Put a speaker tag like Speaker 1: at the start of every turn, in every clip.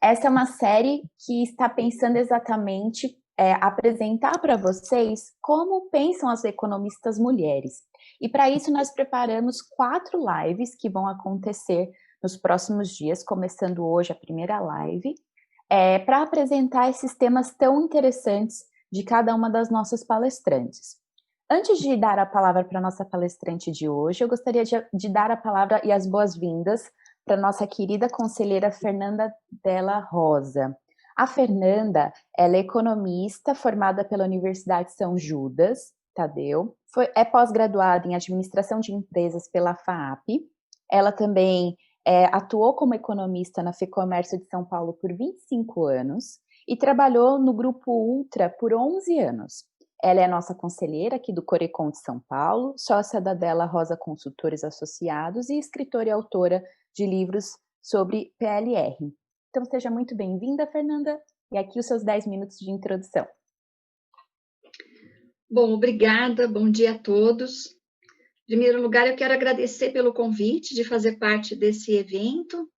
Speaker 1: Essa é uma série que está pensando exatamente apresentar para vocês como pensam as economistas mulheres. E para isso nós preparamos 4 lives que vão acontecer nos próximos dias, começando hoje a primeira live, para apresentar esses temas tão interessantes de cada uma das nossas palestrantes. Antes de dar a palavra para a nossa palestrante de hoje, eu gostaria de dar a palavra e as boas-vindas para a nossa querida conselheira Fernanda Della Rosa. A Fernanda, ela é economista formada pela Universidade São Judas, Tadeu, é pós-graduada em Administração de Empresas pela FAAP. Ela também atuou como economista na Fecomércio de São Paulo por 25 anos e trabalhou no Grupo Ultra por 11 anos. Ela é nossa conselheira aqui do Corecon de São Paulo, sócia da Della Rosa Consultores Associados e escritora e autora de livros sobre PLR. Então, seja muito bem-vinda, Fernanda, e aqui os seus 10 minutos de introdução.
Speaker 2: Bom, obrigada, bom dia a todos. Em primeiro lugar, eu quero agradecer pelo convite de fazer parte desse evento,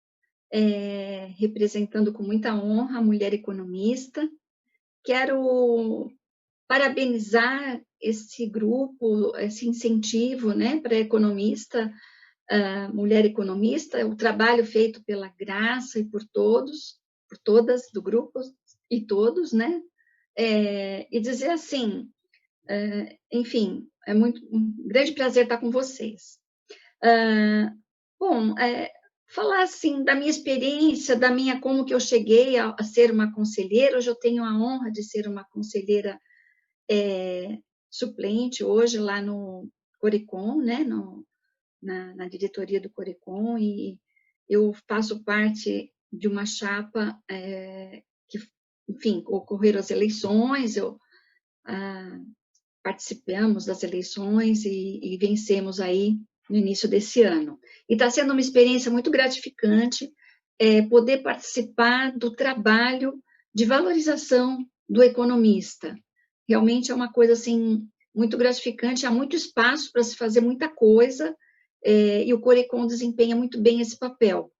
Speaker 2: representando com muita honra a mulher economista. Quero parabenizar esse grupo, esse incentivo, né, para a economista, mulher economista, o trabalho feito pela Graça e por todos, por todas do grupo e todos, né, e dizer assim, enfim, é um grande prazer estar com vocês. Bom, falar assim da minha experiência, como que eu cheguei a ser uma conselheira. Hoje eu tenho a honra de ser uma conselheira suplente hoje lá no Corecon, né, na diretoria do Corecon, e eu faço parte de uma chapa que, enfim, ocorreram as eleições, participamos das eleições e vencemos aí no início desse ano. E está sendo uma experiência muito gratificante poder participar do trabalho de valorização do economista. Realmente é uma coisa assim muito gratificante, há muito espaço para se fazer muita coisa, e o Corecon desempenha muito bem esse papel.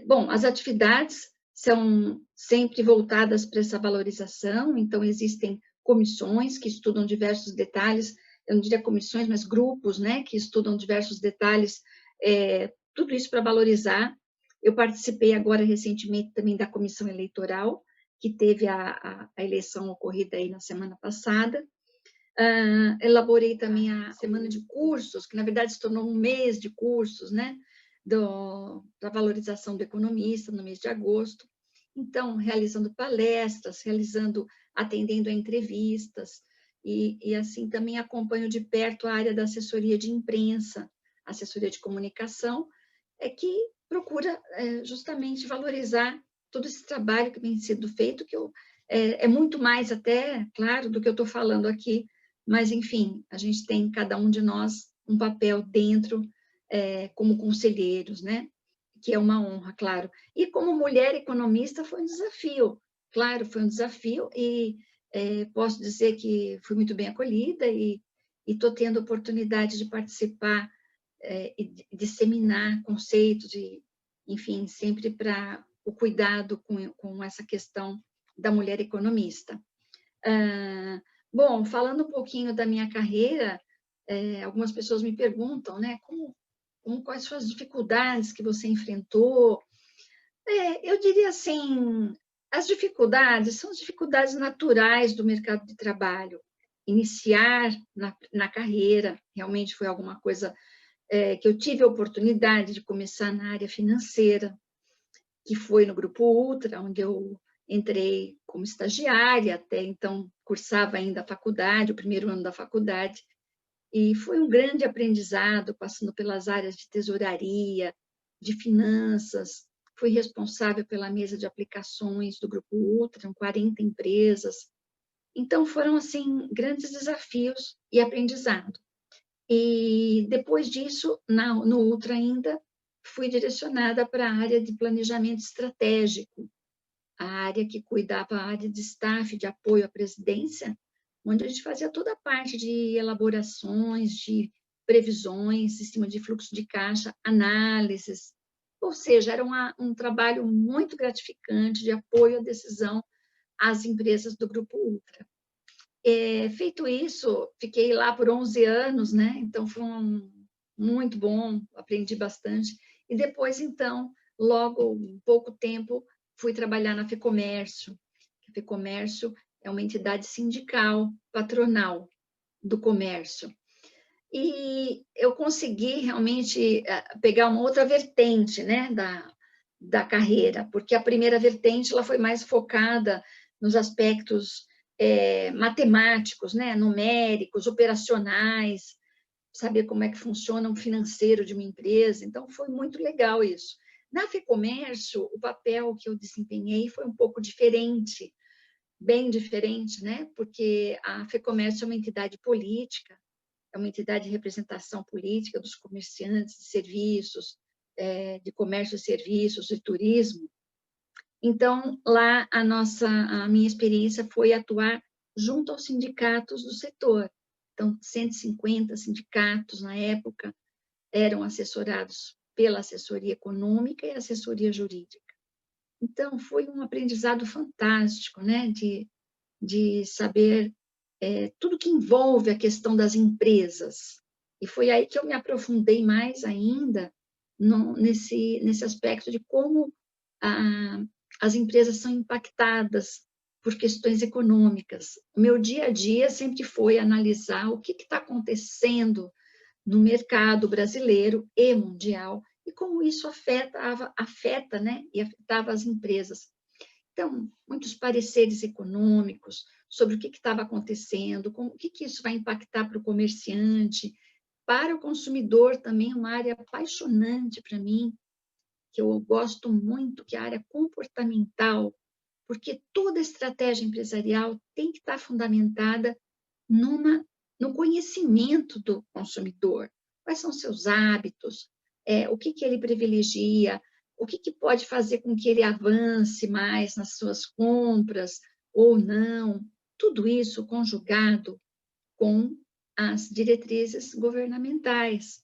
Speaker 2: Bom, as atividades são sempre voltadas para essa valorização, então existem comissões que estudam diversos detalhes, eu não diria comissões, mas grupos, né, que estudam diversos detalhes, tudo isso para valorizar. Eu participei agora recentemente também da comissão eleitoral, que teve a eleição ocorrida aí na semana passada. Elaborei também a semana de cursos, que na verdade se tornou um mês de cursos, né, da valorização do economista no mês de agosto. Então, realizando palestras, atendendo a entrevistas, e assim também acompanho de perto a área da assessoria de imprensa, assessoria de comunicação, que procura justamente valorizar todo esse trabalho que vem sendo feito, que é muito mais até, claro, do que eu estou falando aqui, mas, enfim, a gente tem, cada um de nós, um papel dentro, como conselheiros, né? Que é uma honra, claro. E como mulher economista foi um desafio, claro, foi um desafio, e posso dizer que fui muito bem acolhida e estou tendo a oportunidade de participar e disseminar conceitos, enfim, sempre para o cuidado com essa questão da mulher economista. Bom, falando um pouquinho da minha carreira, algumas pessoas me perguntam, né, quais foram as dificuldades que você enfrentou? Eu diria assim, as dificuldades são as dificuldades naturais do mercado de trabalho. Iniciar na carreira, realmente foi alguma coisa que eu tive a oportunidade de começar na área financeira, que foi no Grupo Ultra, onde eu entrei como estagiária, até então cursava ainda a faculdade, o primeiro ano da faculdade, e foi um grande aprendizado, passando pelas áreas de tesouraria, de finanças. Fui responsável pela mesa de aplicações do Grupo Ultra, 40 empresas. Então, foram, assim, grandes desafios e aprendizado. E, depois disso, no Ultra ainda, fui direcionada para a área de planejamento estratégico, a área que cuidava, a área de staff, de apoio à presidência, onde a gente fazia toda a parte de elaborações, de previsões, sistema de fluxo de caixa, análises, ou seja, era um trabalho muito gratificante de apoio à decisão às empresas do Grupo Ultra. Feito isso, fiquei lá por 11 anos, né? Então, foi muito bom, aprendi bastante. E depois, então, logo, um pouco tempo, fui trabalhar na FEComércio. A FEComércio é uma entidade sindical, patronal do comércio. E eu consegui realmente pegar uma outra vertente, né, da carreira, porque a primeira vertente ela foi mais focada nos aspectos matemáticos, né, numéricos, operacionais, saber como é que funciona um financeiro de uma empresa. Então, foi muito legal isso. Na FEComércio, o papel que eu desempenhei foi um pouco diferente, bem diferente, né? Porque a FEComércio é uma entidade política, é uma entidade de representação política dos comerciantes de serviços, de comércio e serviços, de turismo. Então, lá a minha experiência foi atuar junto aos sindicatos do setor. Então, 150 sindicatos na época eram assessorados pela assessoria econômica e assessoria jurídica. Então, foi um aprendizado fantástico, né, de saber tudo que envolve a questão das empresas. E foi aí que eu me aprofundei mais ainda nesse aspecto de como as empresas são impactadas por questões econômicas. O meu dia a dia sempre foi analisar o que está acontecendo no mercado brasileiro e mundial e como isso afeta, né, e afetava as empresas. Então, muitos pareceres econômicos sobre o que estava acontecendo, o que isso vai impactar para o comerciante, para o consumidor também, uma área apaixonante para mim, que eu gosto muito, que é a área comportamental, porque toda estratégia empresarial tem que estar fundamentada no conhecimento do consumidor. Quais são seus hábitos, o que ele privilegia, o que pode fazer com que ele avance mais nas suas compras ou não. Tudo isso conjugado com as diretrizes governamentais.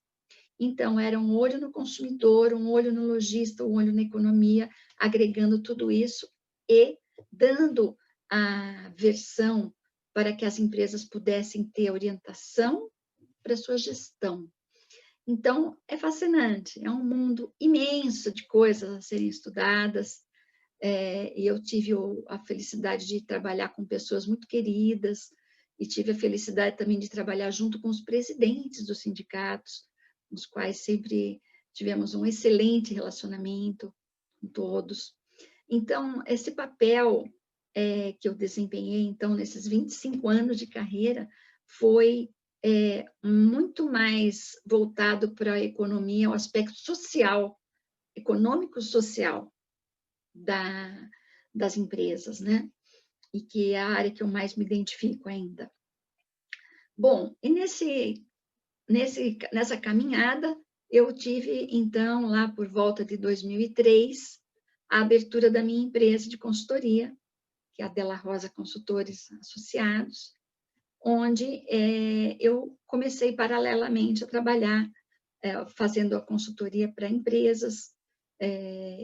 Speaker 2: Então, era um olho no consumidor, um olho no lojista, um olho na economia, agregando tudo isso e dando a versão para que as empresas pudessem ter orientação para a sua gestão. Então, é fascinante, é um mundo imenso de coisas a serem estudadas, e eu tive a felicidade de trabalhar com pessoas muito queridas, e tive a felicidade também de trabalhar junto com os presidentes dos sindicatos, com os quais sempre tivemos um excelente relacionamento com todos. Então, esse papel que eu desempenhei, então, nesses 25 anos de carreira, foi muito mais voltado para a economia, o aspecto social, econômico-social das empresas, né? E que é a área que eu mais me identifico ainda. Bom, e nessa caminhada, eu tive, então, lá por volta de 2003, a abertura da minha empresa de consultoria, que é a Della Rosa Consultores Associados, onde eu comecei paralelamente a trabalhar, fazendo a consultoria para empresas.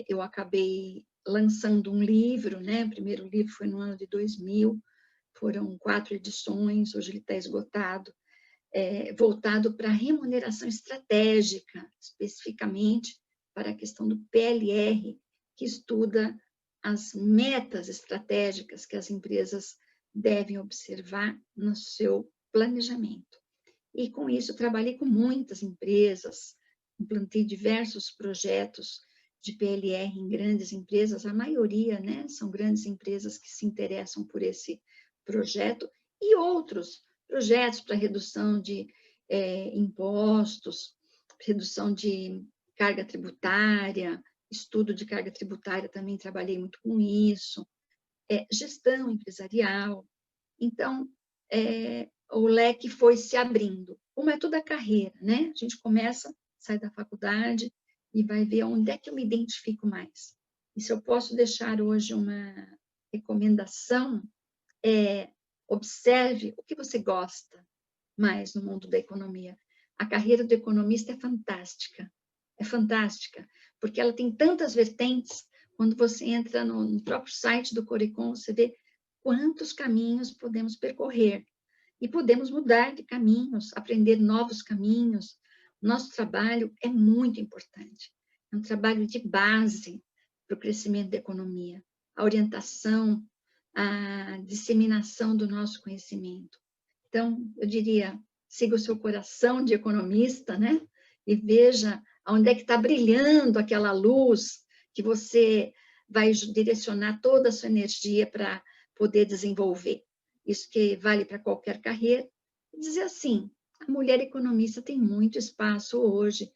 Speaker 2: Eu acabei lançando um livro, né? O primeiro livro foi no ano de 2000, foram 4 edições, hoje ele está esgotado, voltado para a remuneração estratégica, especificamente para a questão do PLR, que estuda as metas estratégicas que as empresas devem observar no seu planejamento. E, com isso, trabalhei com muitas empresas, implantei diversos projetos de PLR em grandes empresas, a maioria, né, são grandes empresas que se interessam por esse projeto, e outros projetos para redução de impostos, redução de carga tributária, estudo de carga tributária, também trabalhei muito com isso, gestão empresarial. Então, o leque foi se abrindo. Como é toda a carreira, né? A gente começa, sai da faculdade e vai ver onde é que eu me identifico mais. E se eu posso deixar hoje uma recomendação, observe o que você gosta mais no mundo da economia. A carreira do economista é fantástica, porque ela tem tantas vertentes. Quando você entra no próprio site do Corecon, você vê quantos caminhos podemos percorrer. E podemos mudar de caminhos, aprender novos caminhos. Nosso trabalho é muito importante. É um trabalho de base para o crescimento da economia, a orientação, a disseminação do nosso conhecimento. Então, eu diria, siga o seu coração de economista, né? E veja onde é que está brilhando aquela luz que você vai direcionar toda a sua energia para poder desenvolver. Isso que vale para qualquer carreira. E dizer assim, a mulher economista tem muito espaço hoje.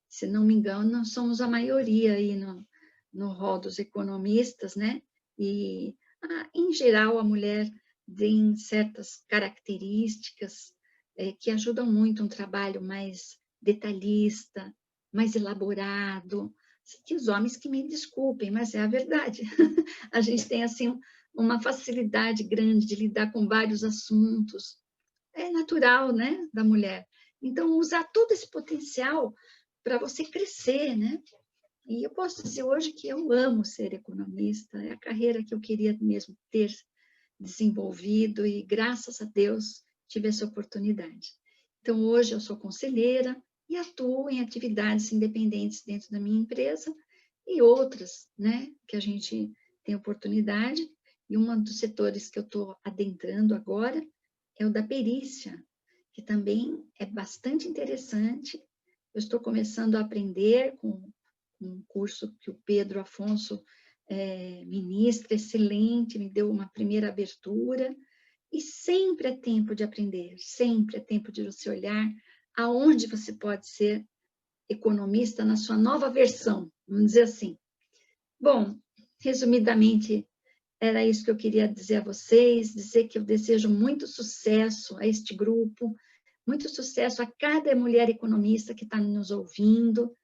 Speaker 2: Se não me engano, nós somos a maioria aí no rol dos economistas, né? E, em geral, a mulher tem certas características que ajudam muito um trabalho mais detalhista, mais elaborado, que os homens que me desculpem, mas é a verdade. A gente tem, assim, uma facilidade grande de lidar com vários assuntos. É natural, né, da mulher. Então, usar todo esse potencial para você crescer, né? E eu posso dizer hoje que eu amo ser economista, é a carreira que eu queria mesmo ter desenvolvido e, graças a Deus, tive essa oportunidade. Então, hoje eu sou conselheira e atuo em atividades independentes dentro da minha empresa e outras, né, que a gente tem oportunidade. E um dos setores que eu estou adentrando agora é o da perícia, que também é bastante interessante. Eu estou começando a aprender com um curso que o Pedro Afonso ministra, excelente, me deu uma primeira abertura, e sempre é tempo de aprender, sempre é tempo de você olhar aonde você pode ser economista na sua nova versão, vamos dizer assim. Bom, resumidamente, era isso que eu queria dizer a vocês, dizer que eu desejo muito sucesso a este grupo, muito sucesso a cada mulher economista que está nos ouvindo,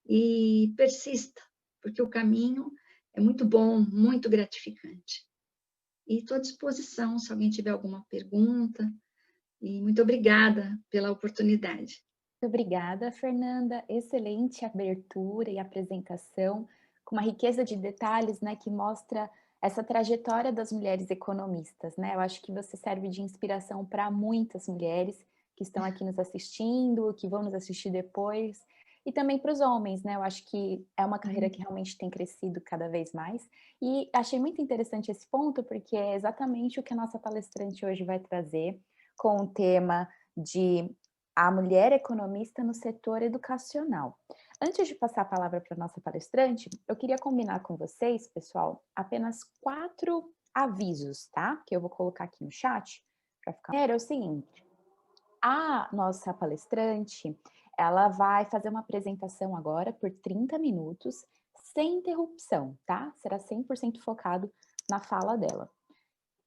Speaker 2: e persista, porque o caminho é muito bom, muito gratificante. E estou à disposição se alguém tiver alguma pergunta, e muito obrigada pela oportunidade.
Speaker 1: Muito obrigada, Fernanda. Excelente abertura e apresentação, com uma riqueza de detalhes, né, que mostra essa trajetória das mulheres economistas, né? Eu acho que você serve de inspiração para muitas mulheres que estão aqui nos assistindo, que vão nos assistir depois, e também para os homens, né? Eu acho que é uma carreira que realmente tem crescido cada vez mais. E achei muito interessante esse ponto, porque é exatamente o que a nossa palestrante hoje vai trazer, com o tema de a mulher economista no setor educacional. Antes de passar a palavra para a nossa palestrante, eu queria combinar com vocês, pessoal, apenas 4 avisos, tá? Que eu vou colocar aqui no chat para ficar. É o seguinte: a nossa palestrante, ela vai fazer uma apresentação agora por 30 minutos, sem interrupção, tá? Será 100% focado na fala dela.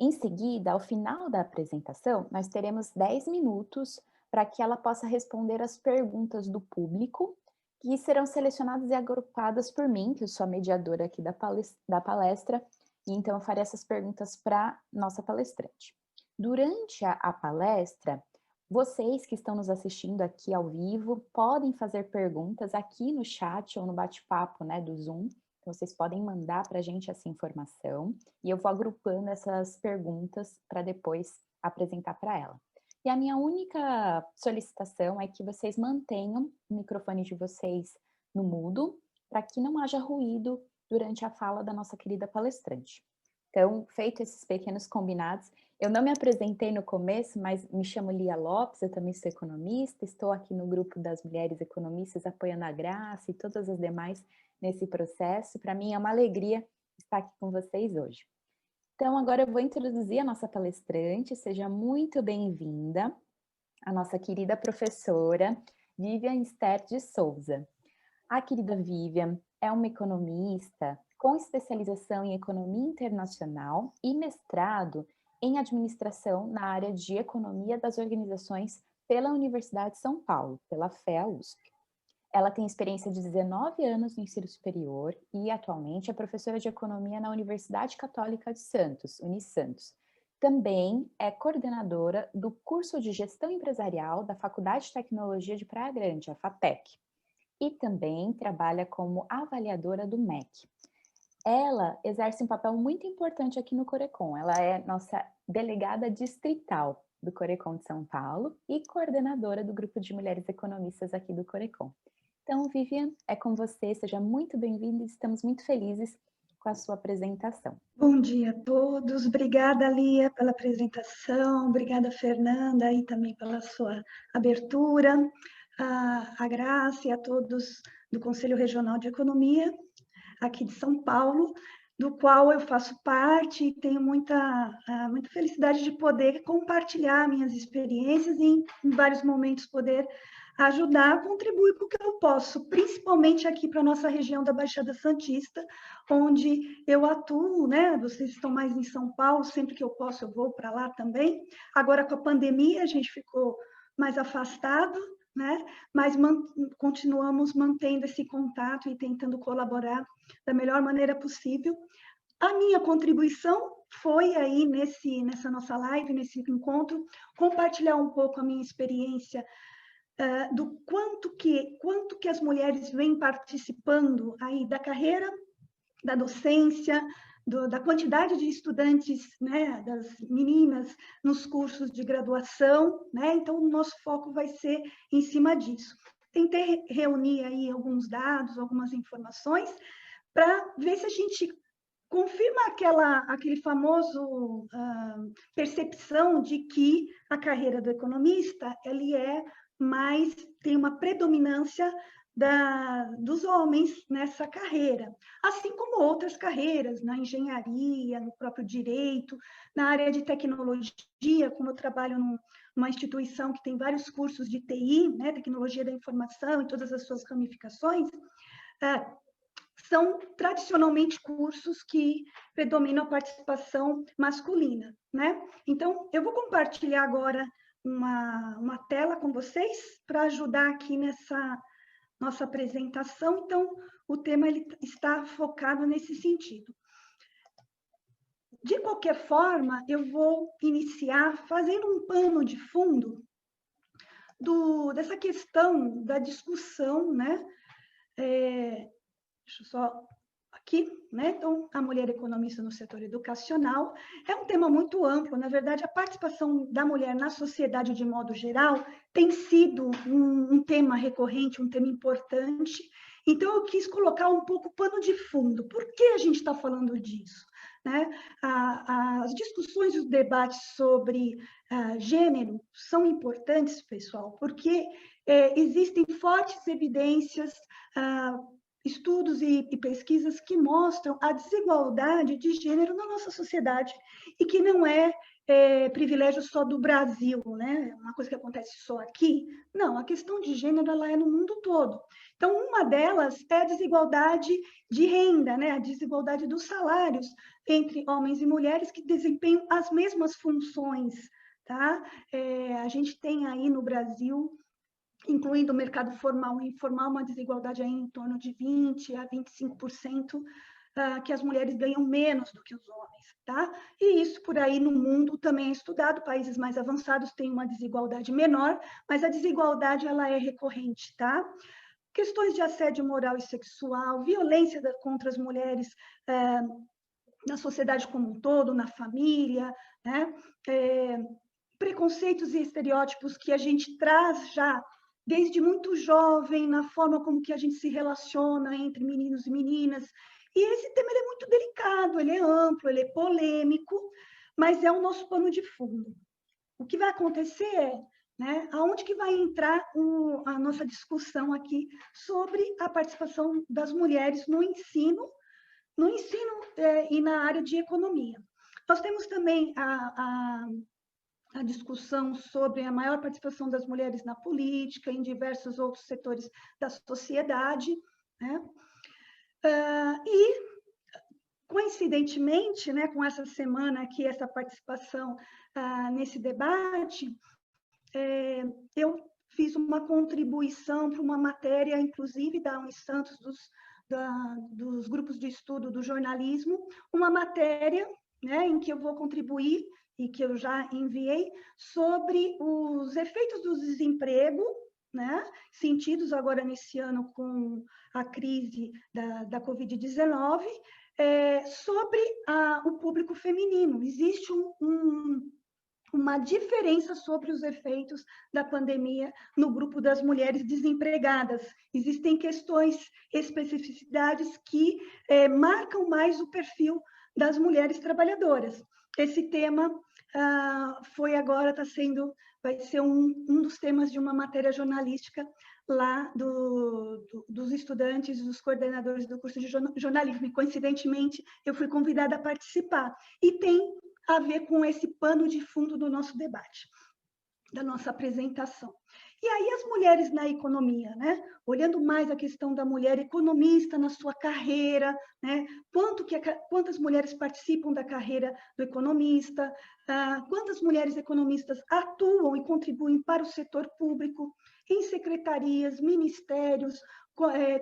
Speaker 1: Em seguida, ao final da apresentação, nós teremos 10 minutos para que ela possa responder as perguntas do público, que serão selecionadas e agrupadas por mim, que eu sou a mediadora aqui da palestra, e então eu farei essas perguntas para nossa palestrante. Durante a palestra, vocês que estão nos assistindo aqui ao vivo podem fazer perguntas aqui no chat ou no bate-papo, né, do Zoom. Então, vocês podem mandar para a gente essa informação e eu vou agrupando essas perguntas para depois apresentar para ela. E a minha única solicitação é que vocês mantenham o microfone de vocês no mudo, para que não haja ruído durante a fala da nossa querida palestrante. Então, feito esses pequenos combinados, eu não me apresentei no começo, mas me chamo Lia Lopes, eu também sou economista, estou aqui no grupo das mulheres economistas apoiando a Graça e todas as demais nesse processo. Para mim é uma alegria estar aqui com vocês hoje. Então, agora eu vou introduzir a nossa palestrante, seja muito bem-vinda, a nossa querida professora Vivian Ster de Souza. A querida Vivian é uma economista com especialização em economia internacional e mestrado em administração na área de economia das organizações pela Universidade de São Paulo, pela FEA-USP. Ela tem experiência de 19 anos no ensino superior e atualmente é professora de economia na Universidade Católica de Santos, Unisantos. Também é coordenadora do curso de gestão empresarial da Faculdade de Tecnologia de Praia Grande, a FATEC. e também trabalha como avaliadora do MEC. Ela exerce um papel muito importante aqui no Corecon. Ela é nossa delegada distrital do Corecon de São Paulo e coordenadora do grupo de mulheres economistas aqui do Corecon. Então, Vivian, é com você, seja muito bem-vinda e estamos muito felizes com a sua apresentação.
Speaker 3: Bom dia a todos, obrigada Lia pela apresentação, obrigada Fernanda e também pela sua abertura, a Graça e a todos do Conselho Regional de Economia aqui de São Paulo, do qual eu faço parte e tenho muita felicidade de poder compartilhar minhas experiências e em vários momentos poder ajudar, contribuir com o que eu posso, principalmente aqui para a nossa região da Baixada Santista, onde eu atuo, né? Vocês estão mais em São Paulo, sempre que eu posso eu vou para lá também. Agora com a pandemia a gente ficou mais afastado, né? Mas continuamos mantendo esse contato e tentando colaborar da melhor maneira possível. A minha contribuição foi aí nessa nossa live, nesse encontro, compartilhar um pouco a minha experiência do quanto que as mulheres vêm participando aí da carreira, da docência, da quantidade de estudantes, né, das meninas nos cursos de graduação, né? Então o nosso foco vai ser em cima disso. Tentei reunir aí alguns dados, algumas informações para ver se a gente confirma aquele famoso percepção de que a carreira do economista ele tem uma predominância dos homens nessa carreira, assim como outras carreiras, na engenharia, no próprio direito, na área de tecnologia, como eu trabalho numa instituição que tem vários cursos de TI, né, tecnologia da informação e todas as suas ramificações, são tradicionalmente cursos que predominam a participação masculina, né? Então, eu vou compartilhar agora uma tela com vocês para ajudar aqui nessa nossa apresentação. Então, o tema ele está focado nesse sentido. De qualquer forma, eu vou iniciar fazendo um pano de fundo dessa questão da discussão, né? Deixa eu só aqui, né? Então, a mulher economista no setor educacional é um tema muito amplo. Na verdade, a participação da mulher na sociedade de modo geral tem sido um tema recorrente, um tema importante. Então, eu quis colocar um pouco o pano de fundo. Por que a gente está falando disso? Né? As discussões e os debates sobre gênero são importantes, pessoal, porque existem fortes evidências, estudos e pesquisas que mostram a desigualdade de gênero na nossa sociedade e que não é privilégio só do Brasil, né? Uma coisa que acontece só aqui. Não, a questão de gênero ela é no mundo todo. Então, uma delas é a desigualdade de renda, né? A desigualdade dos salários entre homens e mulheres que desempenham as mesmas funções, tá? A gente tem aí no Brasil, incluindo o mercado formal e informal, uma desigualdade aí em torno de 20% a 25%, que as mulheres ganham menos do que os homens, tá? E isso por aí no mundo também é estudado, países mais avançados têm uma desigualdade menor, mas a desigualdade ela é recorrente, tá? Questões de assédio moral e sexual, violência contra as mulheres na sociedade como um todo, na família, né? Preconceitos e estereótipos que a gente traz já desde muito jovem, na forma como que a gente se relaciona entre meninos e meninas. E esse tema ele é muito delicado, ele é amplo, ele é polêmico, mas é o nosso pano de fundo. O que vai acontecer é, né, aonde que vai entrar a nossa discussão aqui sobre a participação das mulheres no ensino e na área de economia. Nós temos também a discussão sobre a maior participação das mulheres na política, em diversos outros setores da sociedade, né? E, coincidentemente, né, com essa semana aqui, essa participação nesse debate, eu fiz uma contribuição para uma matéria, inclusive, da Unisantos, dos grupos de estudo do jornalismo, uma matéria, né, em que eu vou contribuir e que eu já enviei, sobre os efeitos do desemprego, né, sentidos agora nesse ano com a crise da Covid-19, sobre o público feminino. Existe uma diferença sobre os efeitos da pandemia no grupo das mulheres desempregadas. Existem questões, especificidades que marcam mais o perfil das mulheres trabalhadoras. Esse tema vai ser um dos temas de uma matéria jornalística lá dos estudantes, dos coordenadores do curso de jornalismo. E, coincidentemente, eu fui convidada a participar. E tem a ver com esse pano de fundo do nosso debate, da nossa apresentação. E aí as mulheres na economia, né? Olhando mais a questão da mulher economista na sua carreira, né? Quantas mulheres participam da carreira do economista, quantas mulheres economistas atuam e contribuem para o setor público, em secretarias, ministérios,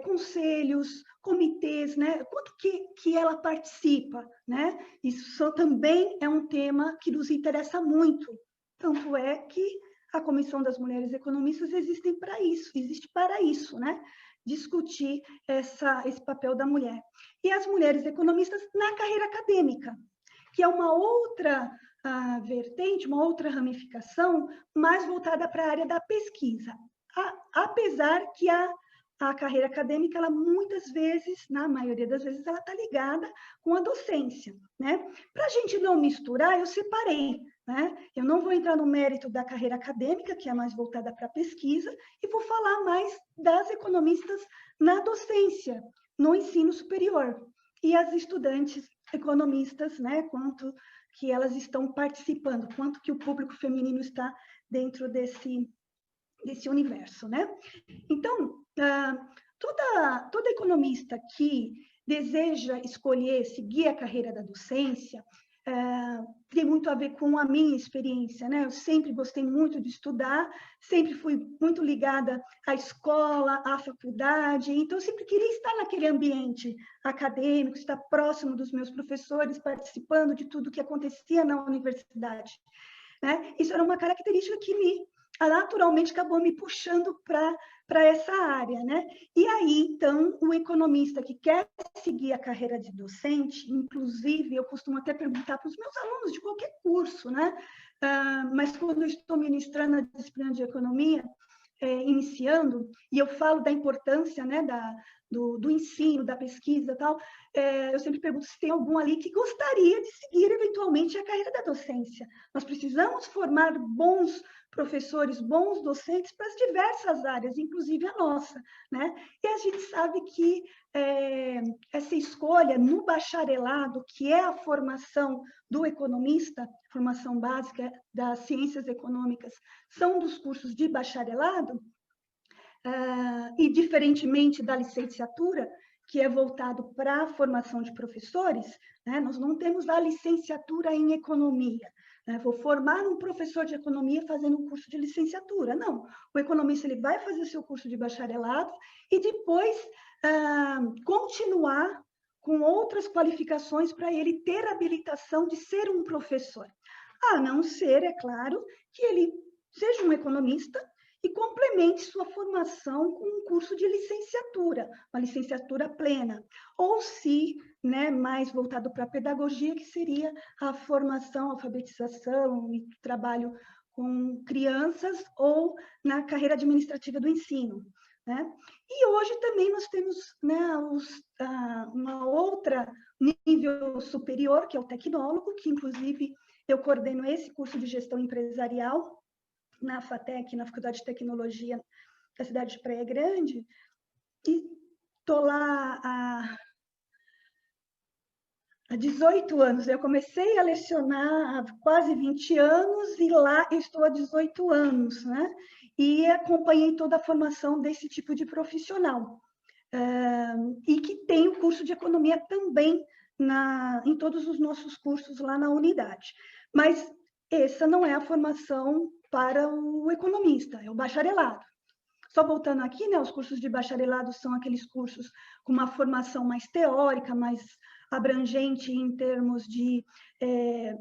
Speaker 3: conselhos, comitês, né? Quanto que ela participa, né? Isso também é um tema que nos interessa muito. Tanto é que a Comissão das Mulheres Economistas existe para isso, né? Discutir esse papel da mulher. E as mulheres economistas na carreira acadêmica, que é uma outra vertente, uma outra ramificação mais voltada para a área da pesquisa. Apesar que a carreira acadêmica, ela muitas vezes, na maioria das vezes, ela está ligada com a docência, né? Para a gente não misturar, eu separei, né? Eu não vou entrar no mérito da carreira acadêmica, que é mais voltada para a pesquisa, e vou falar mais das economistas na docência, no ensino superior, e as estudantes economistas, né? Quanto que elas estão participando, quanto que o público feminino está dentro desse universo, né? Então, toda economista que deseja seguir a carreira da docência, tem muito a ver com a minha experiência, né? Eu sempre gostei muito de estudar, sempre fui muito ligada à escola, à faculdade, então eu sempre queria estar naquele ambiente acadêmico, estar próximo dos meus professores, participando de tudo que acontecia na universidade, né? Isso era uma característica que naturalmente acabou me puxando para essa área, né? E aí, então, o economista que quer seguir a carreira de docente, inclusive, eu costumo até perguntar para os meus alunos de qualquer curso, né? Mas quando eu estou ministrando a disciplina de economia, iniciando, e eu falo da importância, né, do ensino, da pesquisa e tal, eu sempre pergunto se tem algum ali que gostaria de seguir, eventualmente, a carreira da docência. Nós precisamos formar bons professores, bons docentes para as diversas áreas, inclusive a nossa, né? E a gente sabe que essa escolha no bacharelado, que é a formação do economista, formação básica das ciências econômicas, são dos cursos de bacharelado, e diferentemente da licenciatura, que é voltado para a formação de professores, né? Nós não temos a licenciatura em economia. Vou formar um professor de economia fazendo um curso de licenciatura. Não, o economista ele vai fazer seu curso de bacharelado e depois continuar com outras qualificações para ele ter a habilitação de ser um professor. A não ser, é claro, que ele seja um economista e complemente sua formação com um curso de licenciatura, uma licenciatura plena, ou se, né, mais voltado para a pedagogia, que seria a formação, a alfabetização e trabalho com crianças ou na carreira administrativa do ensino, né? E hoje também nós temos, né, uma outra nível superior, que é o tecnólogo, que inclusive eu coordeno esse curso de gestão empresarial na FATEC, na Faculdade de Tecnologia da cidade de Praia Grande, e estou lá há 18 anos. Eu comecei a lecionar há quase 20 anos e lá eu estou há 18 anos, né? E acompanhei toda a formação desse tipo de profissional. E que tem o curso de economia também em todos os nossos cursos lá na unidade. Mas essa não é a formação para o economista, é o bacharelado. Só voltando aqui, né, os cursos de bacharelado são aqueles cursos com uma formação mais teórica, mais abrangente em termos de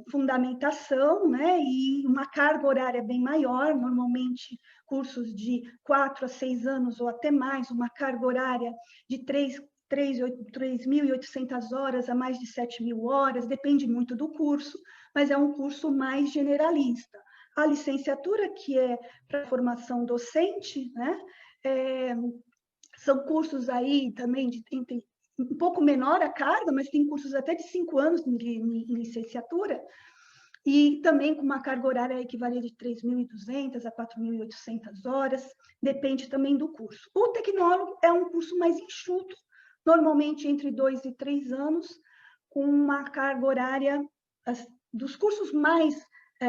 Speaker 3: fundamentação, né, e uma carga horária bem maior, normalmente cursos de 4 a 6 anos ou até mais, uma carga horária de 3.800 horas a mais de 7.000 horas, depende muito do curso, mas é um curso mais generalista. A licenciatura, que é para formação docente, né, são cursos aí também de um pouco menor a carga, mas tem cursos até de 5 anos em licenciatura, e também com uma carga horária equivalente de 3.200 a 4.800 horas, depende também do curso. O tecnólogo é um curso mais enxuto, normalmente entre 2 e 3 anos, com uma carga horária, dos cursos mais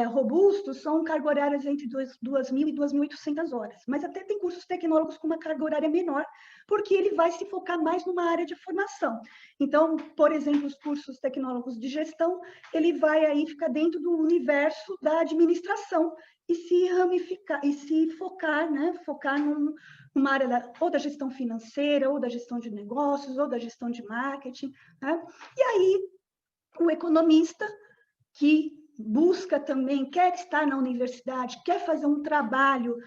Speaker 3: robustos, são carga horárias entre 2.000 e 2.800 horas, mas até tem cursos tecnólogos com uma carga horária menor, porque ele vai se focar mais numa área de formação. Então, por exemplo, os cursos tecnólogos de gestão, ele vai aí ficar dentro do universo da administração e se ramificar, e se focar, né? Focar numa área ou da gestão financeira, ou da gestão de negócios, ou da gestão de marketing, né? E aí, o economista que busca também, quer estar na universidade, quer fazer um trabalho,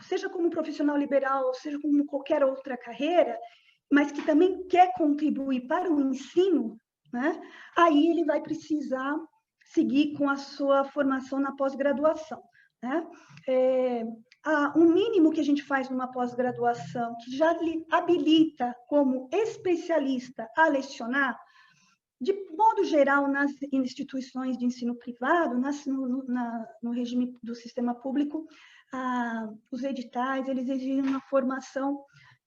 Speaker 3: seja como profissional liberal, seja como qualquer outra carreira, mas que também quer contribuir para o ensino, né? Aí ele vai precisar seguir com a sua formação na pós-graduação, né? O mínimo que a gente faz numa pós-graduação, que já lhe habilita como especialista a lecionar, de modo geral, nas instituições de ensino privado, no regime do sistema público, os editais, eles exigem uma formação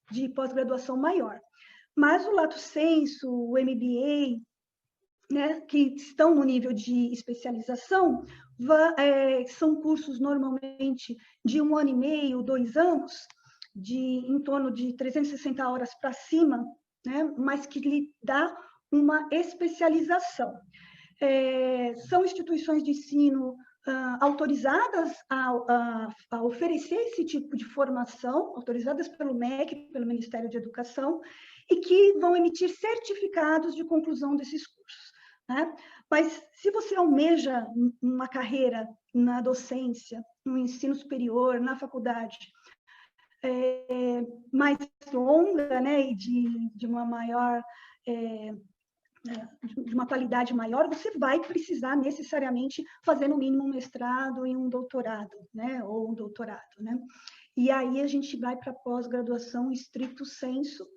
Speaker 3: de pós-graduação maior. Mas o lato sensu, o MBA, né, que estão no nível de especialização, são cursos normalmente de 1 ano e meio, 2 anos, em torno de 360 horas para cima, né, mas que lhe dá uma especialização. São instituições de ensino autorizadas a oferecer esse tipo de formação, autorizadas pelo MEC, pelo Ministério de Educação, e que vão emitir certificados de conclusão desses cursos, né? Mas se você almeja uma carreira na docência, no ensino superior, na faculdade, mais longa, né, e de uma maior... de uma qualidade maior, você vai precisar necessariamente fazer no mínimo um mestrado e um doutorado, né? Ou um doutorado, né? E aí a gente vai para a pós-graduação stricto sensu,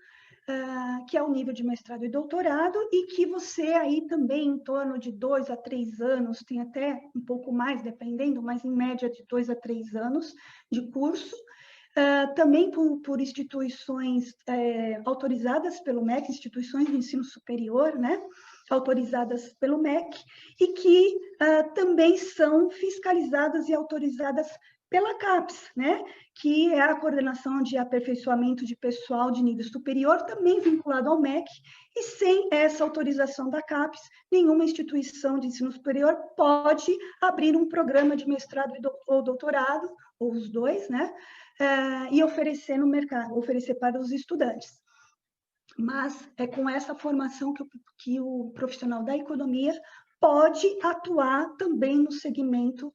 Speaker 3: que é o nível de mestrado e doutorado, e que você aí também em torno de 2 a 3 anos, tem até um pouco mais, dependendo, mas em média de 2 a 3 anos de curso, também por instituições autorizadas pelo MEC, instituições de ensino superior, né, autorizadas pelo MEC, e que também são fiscalizadas e autorizadas pela CAPES, né, que é a Coordenação de Aperfeiçoamento de Pessoal de Nível Superior, também vinculado ao MEC, e sem essa autorização da CAPES, nenhuma instituição de ensino superior pode abrir um programa de mestrado ou doutorado, ou os dois, né, e oferecer no mercado, oferecer para os estudantes. Mas é com essa formação que o profissional da economia pode atuar também no segmento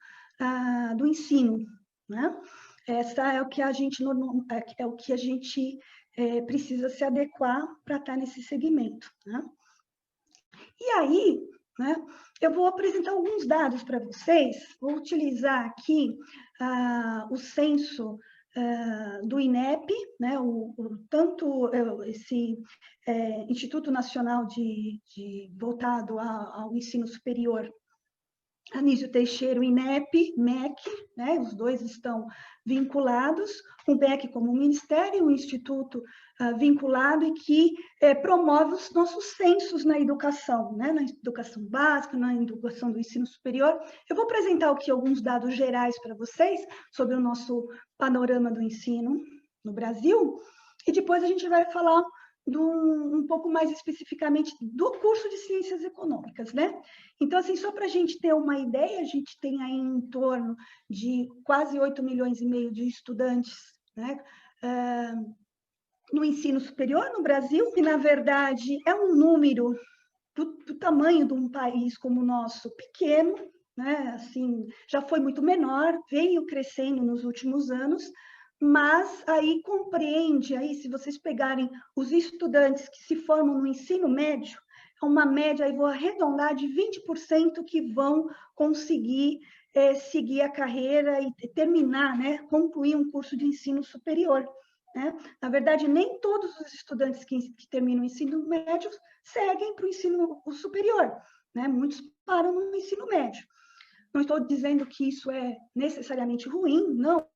Speaker 3: do ensino, né? Essa é o que a gente precisa se adequar para estar nesse segmento, né? E aí, né, eu vou apresentar alguns dados para vocês, vou utilizar aqui o censo do INEP, né, tanto esse Instituto Nacional voltado ao ensino superior, Anísio Teixeira, o INEP, MEC, né, os dois estão vinculados, o MEC como um ministério, um instituto vinculado e que promove os nossos censos na educação, né, na educação básica, na educação do ensino superior. Eu vou apresentar aqui alguns dados gerais para vocês sobre o nosso panorama do ensino no Brasil, e depois a gente vai falar um pouco mais especificamente do curso de Ciências Econômicas, né? Então, assim, só para a gente ter uma ideia, a gente tem aí em torno de quase 8,5 milhões de estudantes, né, no ensino superior no Brasil, e, na verdade, é um número do tamanho de um país como o nosso pequeno, né? Assim, já foi muito menor, veio crescendo nos últimos anos, mas aí compreende, aí se vocês pegarem os estudantes que se formam no ensino médio, é uma média, aí vou arredondar, de 20% que vão conseguir seguir a carreira e terminar, né, concluir um curso de ensino superior. Né? Na verdade, nem todos os estudantes que terminam o ensino médio seguem para o ensino superior, né? Muitos param no ensino médio. Não estou dizendo que isso é necessariamente ruim, não,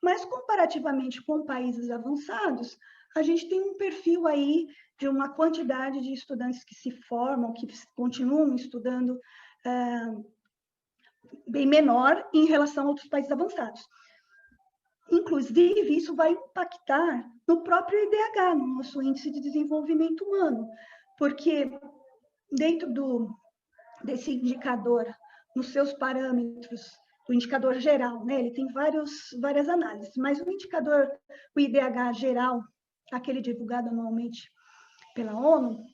Speaker 3: mas comparativamente com países avançados, a gente tem um perfil aí de uma quantidade de estudantes que se formam, que continuam estudando bem menor em relação a outros países avançados. Inclusive, isso vai impactar no próprio IDH, no nosso Índice de Desenvolvimento Humano, porque dentro desse indicador, nos seus parâmetros, o indicador geral, né? Ele tem várias análises, mas o indicador, o IDH geral, aquele divulgado anualmente pela ONU,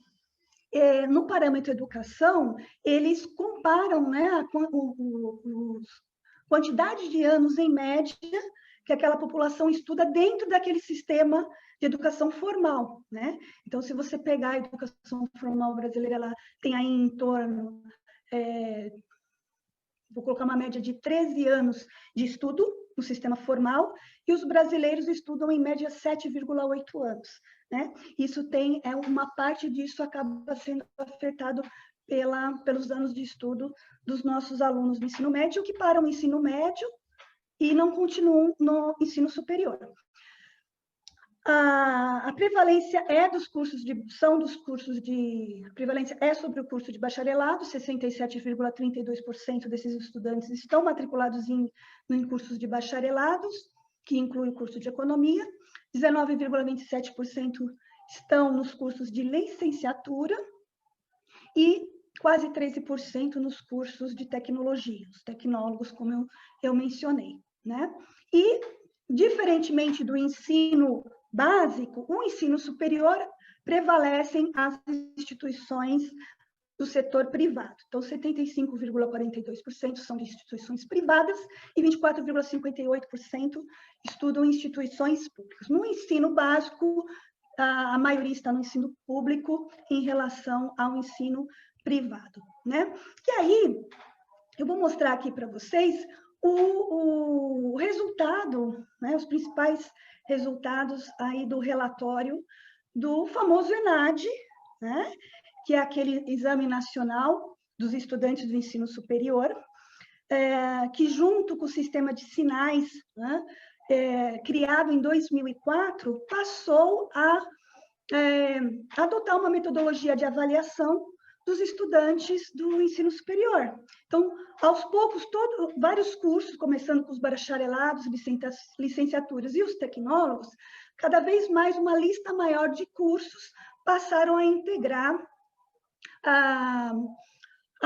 Speaker 3: no parâmetro educação, eles comparam, né, a quantidade de anos em média que aquela população estuda dentro daquele sistema de educação formal, né? Então, se você pegar a educação formal brasileira, ela tem aí em torno, vou colocar uma média de 13 anos de estudo no sistema formal, e os brasileiros estudam em média 7,8 anos, né? Isso uma parte disso acaba sendo afetado pelos anos de estudo dos nossos alunos do ensino médio, que param o ensino médio e não continuam no ensino superior. A prevalência a prevalência é sobre o curso de bacharelado, 67,32% desses estudantes estão matriculados em cursos de bacharelados, que inclui o curso de economia, 19,27% estão nos cursos de licenciatura e quase 13% nos cursos de tecnologia, os tecnólogos, como eu mencionei, né? E, diferentemente do ensino básico, o ensino superior prevalecem as instituições do setor privado. Então, 75,42% são de instituições privadas e 24,58% estudam em instituições públicas. No ensino básico, a maioria está no ensino público em relação ao ensino privado, né? E aí, eu vou mostrar aqui para vocês o resultado, né, os principais resultados aí do relatório do famoso ENAD, né, que é aquele Exame Nacional dos Estudantes do Ensino Superior, que junto com o sistema de sinais, né, criado em 2004, passou a adotar uma metodologia de avaliação dos estudantes do ensino superior. Então, aos poucos, vários cursos, começando com os bacharelados, licenciaturas e os tecnólogos, cada vez mais uma lista maior de cursos passaram a integrar a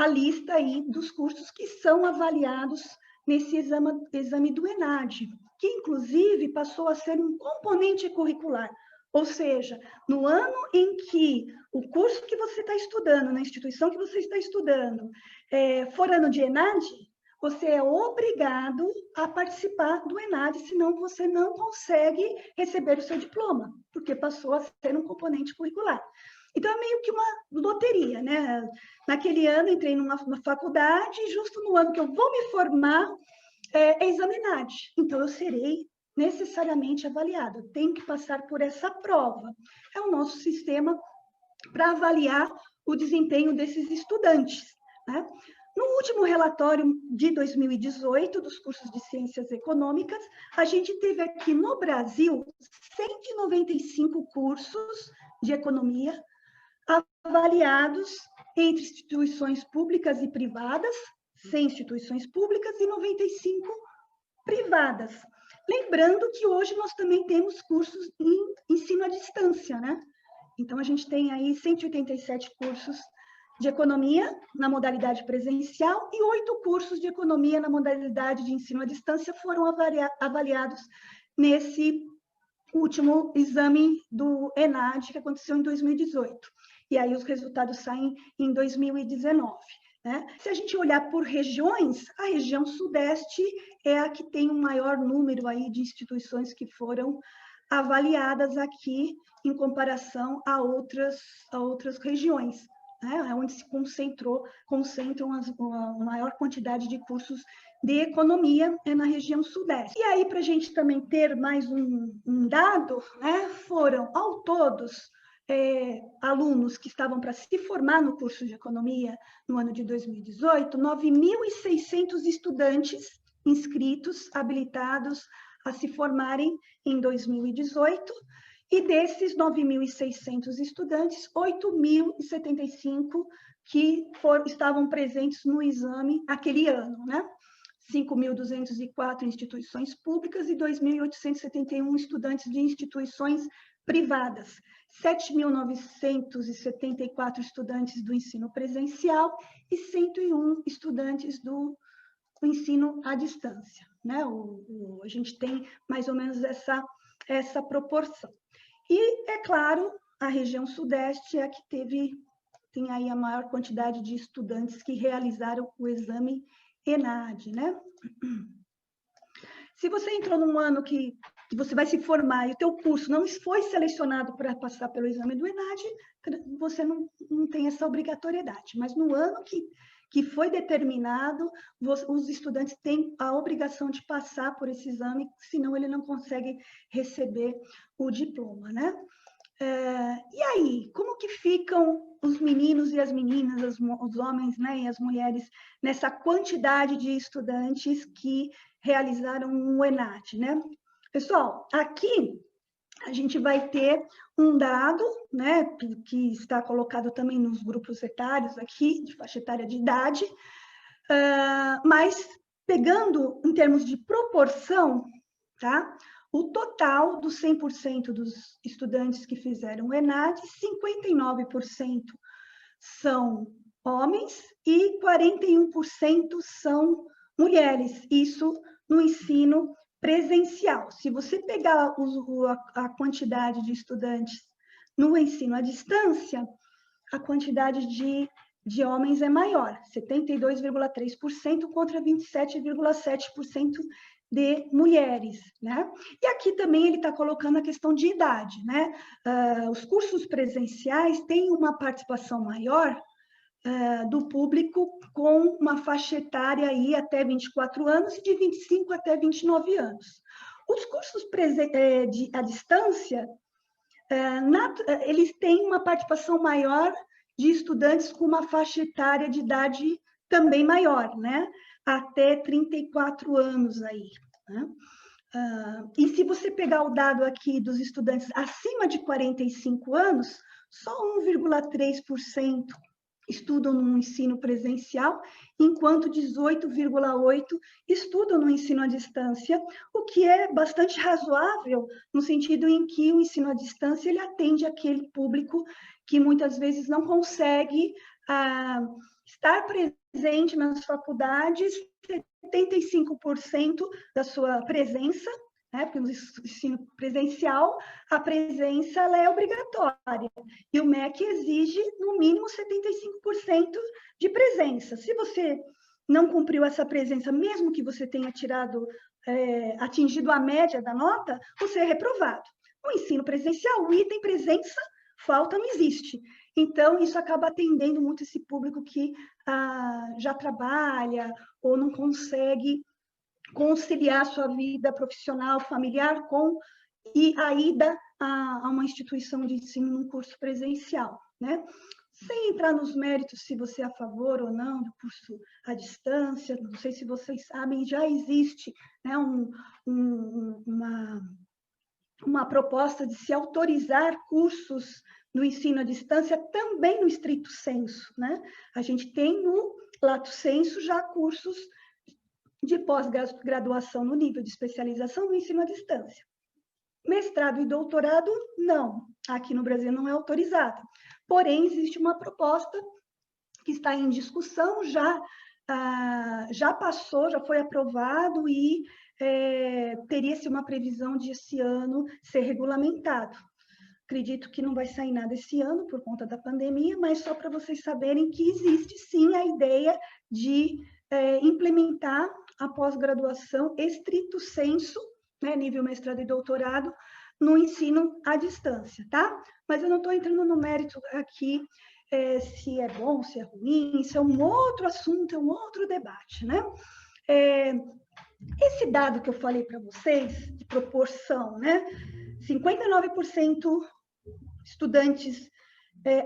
Speaker 3: lista aí dos cursos que são avaliados nesse exame do ENAD, que, inclusive, passou a ser um componente curricular. Ou seja, no ano em que o curso que você está estudando, na instituição que você está estudando, for ano de ENAD, você é obrigado a participar do ENAD, senão você não consegue receber o seu diploma, porque passou a ser um componente curricular. Então, é meio que uma loteria, né? Naquele ano, entrei numa faculdade, e justo no ano que eu vou me formar, é exame ENAD. Então, eu serei necessariamente avaliado, tem que passar por essa prova. É o nosso sistema para avaliar o desempenho desses estudantes, né? No último relatório de 2018 dos cursos de Ciências Econômicas, a gente teve aqui no Brasil 195 cursos de economia avaliados entre instituições públicas e privadas, 100 instituições públicas e 95 privadas. Lembrando que hoje nós também temos cursos em ensino à distância, né? Então, a gente tem aí 187 cursos de economia na modalidade presencial e 8 cursos de economia na modalidade de ensino à distância foram avaliados nesse último exame do ENAD, que aconteceu em 2018. E aí os resultados saem em 2019. né? Se a gente olhar por regiões, a região Sudeste é a que tem o maior número aí de instituições que foram avaliadas aqui em comparação a outras regiões, né? É onde se concentram a maior quantidade de cursos de economia é na região Sudeste. E aí, para a gente também ter mais um dado, né, foram, ao todos, alunos que estavam para se formar no curso de economia no ano de 2018, 9.600 estudantes inscritos, habilitados a se formarem em 2018, e desses 9.600 estudantes, 8.075 que estavam presentes no exame aquele ano, né? 5.204 instituições públicas e 2.871 estudantes de instituições privadas, 7.974 estudantes do ensino presencial e 101 estudantes do ensino à distância, né? A gente tem mais ou menos essa proporção. E, é claro, a região Sudeste é a que tem aí a maior quantidade de estudantes que realizaram o exame ENAD, né? Se você entrou num ano que você vai se formar e o teu curso não foi selecionado para passar pelo exame do ENAD, você não tem essa obrigatoriedade. Mas no ano que foi determinado, os estudantes têm a obrigação de passar por esse exame, senão ele não consegue receber o diploma, né? E aí, como que ficam os meninos e as meninas, os homens, né, e as mulheres, nessa quantidade de estudantes que realizaram o ENAD, né? Pessoal, aqui a gente vai ter um dado, né, que está colocado também nos grupos etários aqui, de faixa etária de idade, mas pegando em termos de proporção, tá? O total dos 100% dos estudantes que fizeram o ENAD, 59% são homens e 41% são mulheres. Isso no ensino presencial. Se você pegar a quantidade de estudantes no ensino à distância, a quantidade de homens é maior, 72,3% contra 27,7% de mulheres, né? E aqui também ele está colocando a questão de idade, né? Os cursos presenciais têm uma participação maior do público com uma faixa etária aí até 24 anos e de 25 até 29 anos. Os cursos à distância, eles têm uma participação maior de estudantes com uma faixa etária de idade também maior, né? Até 34 anos aí, né? E se você pegar o dado aqui dos estudantes acima de 45 anos, só 1,3% estudam no ensino presencial, enquanto 18,8% estudam no ensino à distância, o que é bastante razoável, no sentido em que o ensino à distância ele atende aquele público que muitas vezes não consegue estar presente nas faculdades, 75% da sua presença, né, porque no ensino presencial a presença ela é obrigatória, e o MEC exige no mínimo 75% de presença. Se você não cumpriu essa presença, mesmo que você tenha atingido a média da nota, você é reprovado. No ensino presencial, o item presença, falta, não existe. Então, isso acaba atendendo muito esse público que já trabalha ou não consegue conciliar sua vida profissional, familiar e a ida a uma instituição de ensino num curso presencial, né? Sem entrar nos méritos se você é a favor ou não do curso à distância, não sei se vocês sabem, já existe, né, uma proposta de se autorizar cursos no ensino à distância também no estrito sensu, né? A gente tem no lato sensu já cursos de pós-graduação no nível de especialização no ensino à distância. Mestrado e doutorado, não. Aqui no Brasil não é autorizado. Porém, existe uma proposta que está em discussão, já passou, já foi aprovado e teria-se uma previsão de esse ano ser regulamentado. acredito que não vai sair nada esse ano por conta da pandemia, mas só para vocês saberem que existe sim a ideia de implementar a pós-graduação estrito sensu, né, nível mestrado e doutorado, no ensino à distância, tá? Mas eu não estou entrando no mérito aqui se é bom, se é ruim, isso é um outro assunto, é um outro debate, né? Esse dado que eu falei para vocês, de proporção, né? 59% estudantes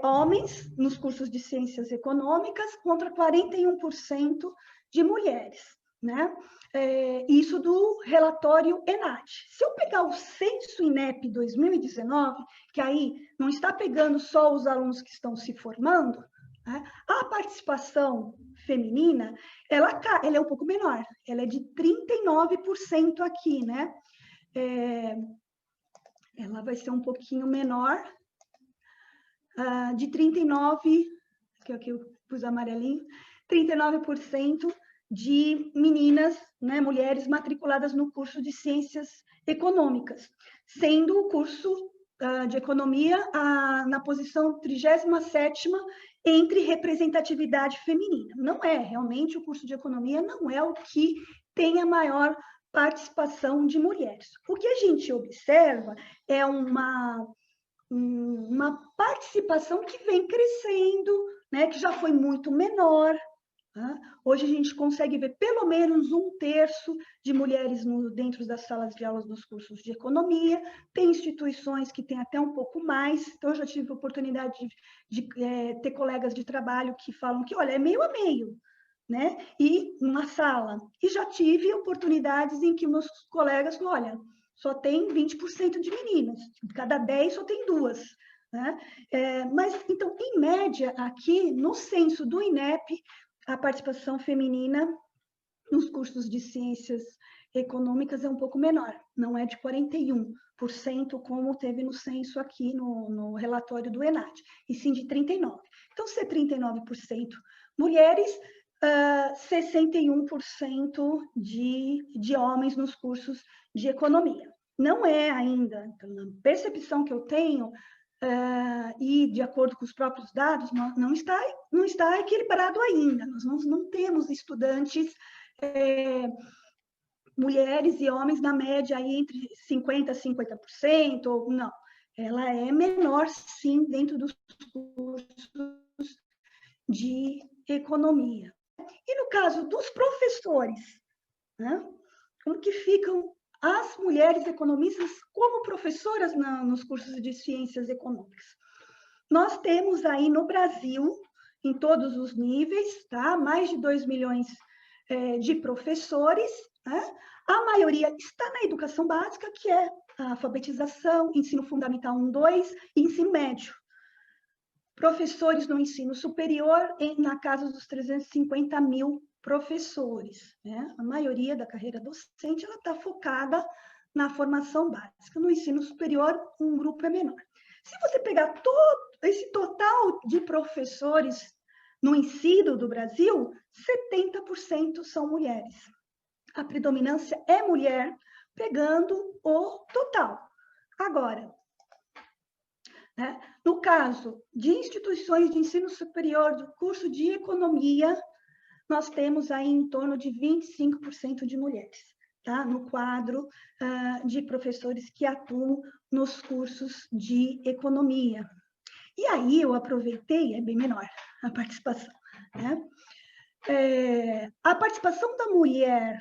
Speaker 3: homens nos cursos de ciências econômicas contra 41% de mulheres, né? Isso do relatório ENAD. Se eu pegar o censo INEP 2019, que aí não está pegando só os alunos que estão se formando, né? A participação feminina, ela é um pouco menor, ela é de 39% aqui, né? Ela vai ser um pouquinho menor, de 39%, que aqui eu pus amarelinho, 39% de meninas, né, mulheres matriculadas no curso de Ciências Econômicas, sendo o curso de Economia na posição 37ª entre representatividade feminina. Não é, realmente, o curso de Economia não é o que tem a maior participação de mulheres. O que a gente observa é uma participação que vem crescendo, né, que já foi muito menor. Tá? Hoje a gente consegue ver pelo menos 1/3 de mulheres dentro das salas de aulas dos cursos de economia, tem instituições que têm até um pouco mais, então eu já tive a oportunidade de ter colegas de trabalho que falam que, olha, é meio a meio, né? E numa sala. E já tive oportunidades em que meus colegas falam, olha, só tem 20% de meninas, de cada 10 só tem 2. Né? Mas, então, em média, aqui, no censo do INEP, a participação feminina nos cursos de ciências econômicas é um pouco menor, não é de 41%, como teve no censo aqui, no relatório do ENAD, e sim de 39%. Então, se é 39% mulheres, 61% de homens nos cursos de economia. Não é ainda, então, na percepção que eu tenho, e de acordo com os próprios dados, não está equilibrado ainda. Nós não temos estudantes, mulheres e homens, na média, aí, entre 50% a 50%, ou não. Ela é menor, sim, dentro dos cursos de economia. E no caso dos professores, né? Como que ficam as mulheres economistas como professoras nos cursos de ciências econômicas? Nós temos aí no Brasil, em todos os níveis, tá? Mais de 2 milhões de professores, né? A maioria está na educação básica, que é a alfabetização, ensino fundamental 1, 2 e ensino médio. Professores no ensino superior, na casa dos 350 mil professores. Né? A maioria da carreira docente está focada na formação básica. No ensino superior, um grupo é menor. Se você pegar todo esse total de professores no ensino do Brasil, 70% são mulheres. A predominância é mulher, pegando o total. Agora, né? No caso de instituições de ensino superior do curso de economia, nós temos aí em torno de 25% de mulheres, tá? No quadro de professores que atuam nos cursos de economia. E aí eu aproveitei, é bem menor a participação, né? A participação da mulher